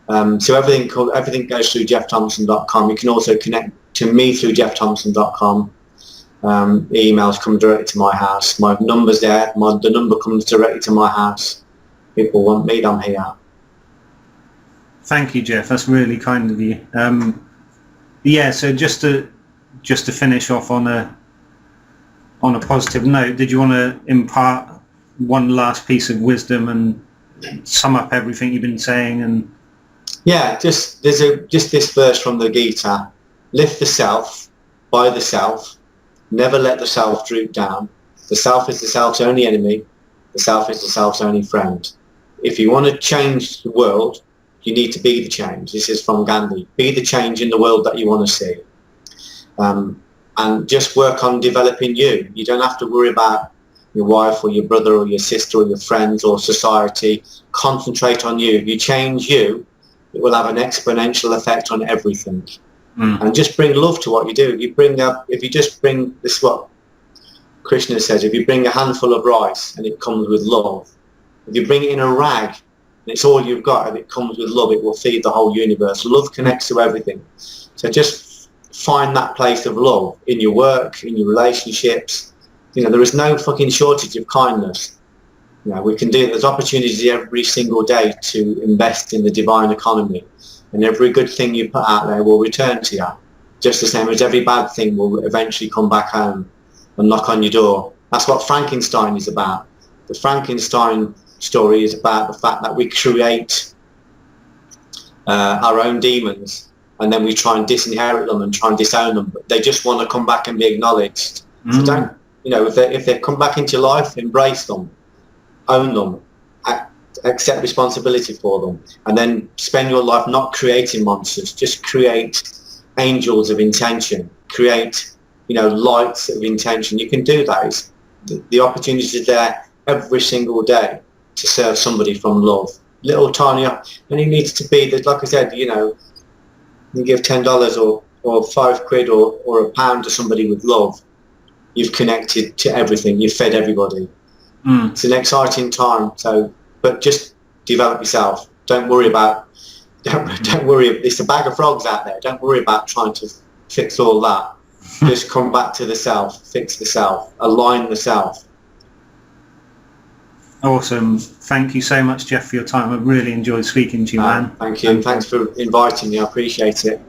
So everything goes through geoffthompson.com. You can also connect to me through geoffthompson.com. Emails come directly to my house. My number's there. The number comes directly to my house. People want me, I'm here. Thank you, Geoff. That's really kind of you. So just to finish off on a positive note, did you want to impart one last piece of wisdom and sum up everything you've been saying? And just this verse from the Gita: lift the self by the self, never let the self droop down. The self is the self's only enemy. The self is the self's only friend. If you want to change the world, you need to be the change. This is from Gandhi. Be the change in the world that you want to see. And just work on developing you. You don't have to worry about your wife or your brother or your sister or your friends or society. Concentrate on you. If you change you, it will have an exponential effect on everything. And just bring love to what you do. If you just bring, this is what Krishna says, if you bring a handful of rice and it comes with love, if you bring it in a rag and it's all you've got and it comes with love, it will feed the whole universe. Love connects to everything. So just find that place of love in your work, in your relationships. There is no fucking shortage of kindness. We can do, there's opportunities every single day to invest in the divine economy, and every good thing you put out there will return to you, just the same as every bad thing will eventually come back home and knock on your door. That's what Frankenstein is about. The Frankenstein story is about the fact that we create our own demons, and then we try and disinherit them and try and disown them, but they just want to come back and be acknowledged. So don't, if they come back into your life, embrace them, own them, accept responsibility for them, and then spend your life not creating monsters. Just create angels of intention, create, you know, lights of intention. You can do that. The opportunity is there every single day to serve somebody from love. Little tiny, and it needs to be that, like I said, you know, you give $10 or £5 or a pound to somebody with love, you've connected to everything, you've fed everybody. It's an exciting time. So, but just develop yourself. Don't worry, it's a bag of frogs out there. Don't worry about trying to fix all that. Just come back to the self, fix the self, align the self. Awesome. Thank you so much, Geoff, for your time. I really enjoyed speaking to you, man. Thank you, and thanks for inviting me. I appreciate it.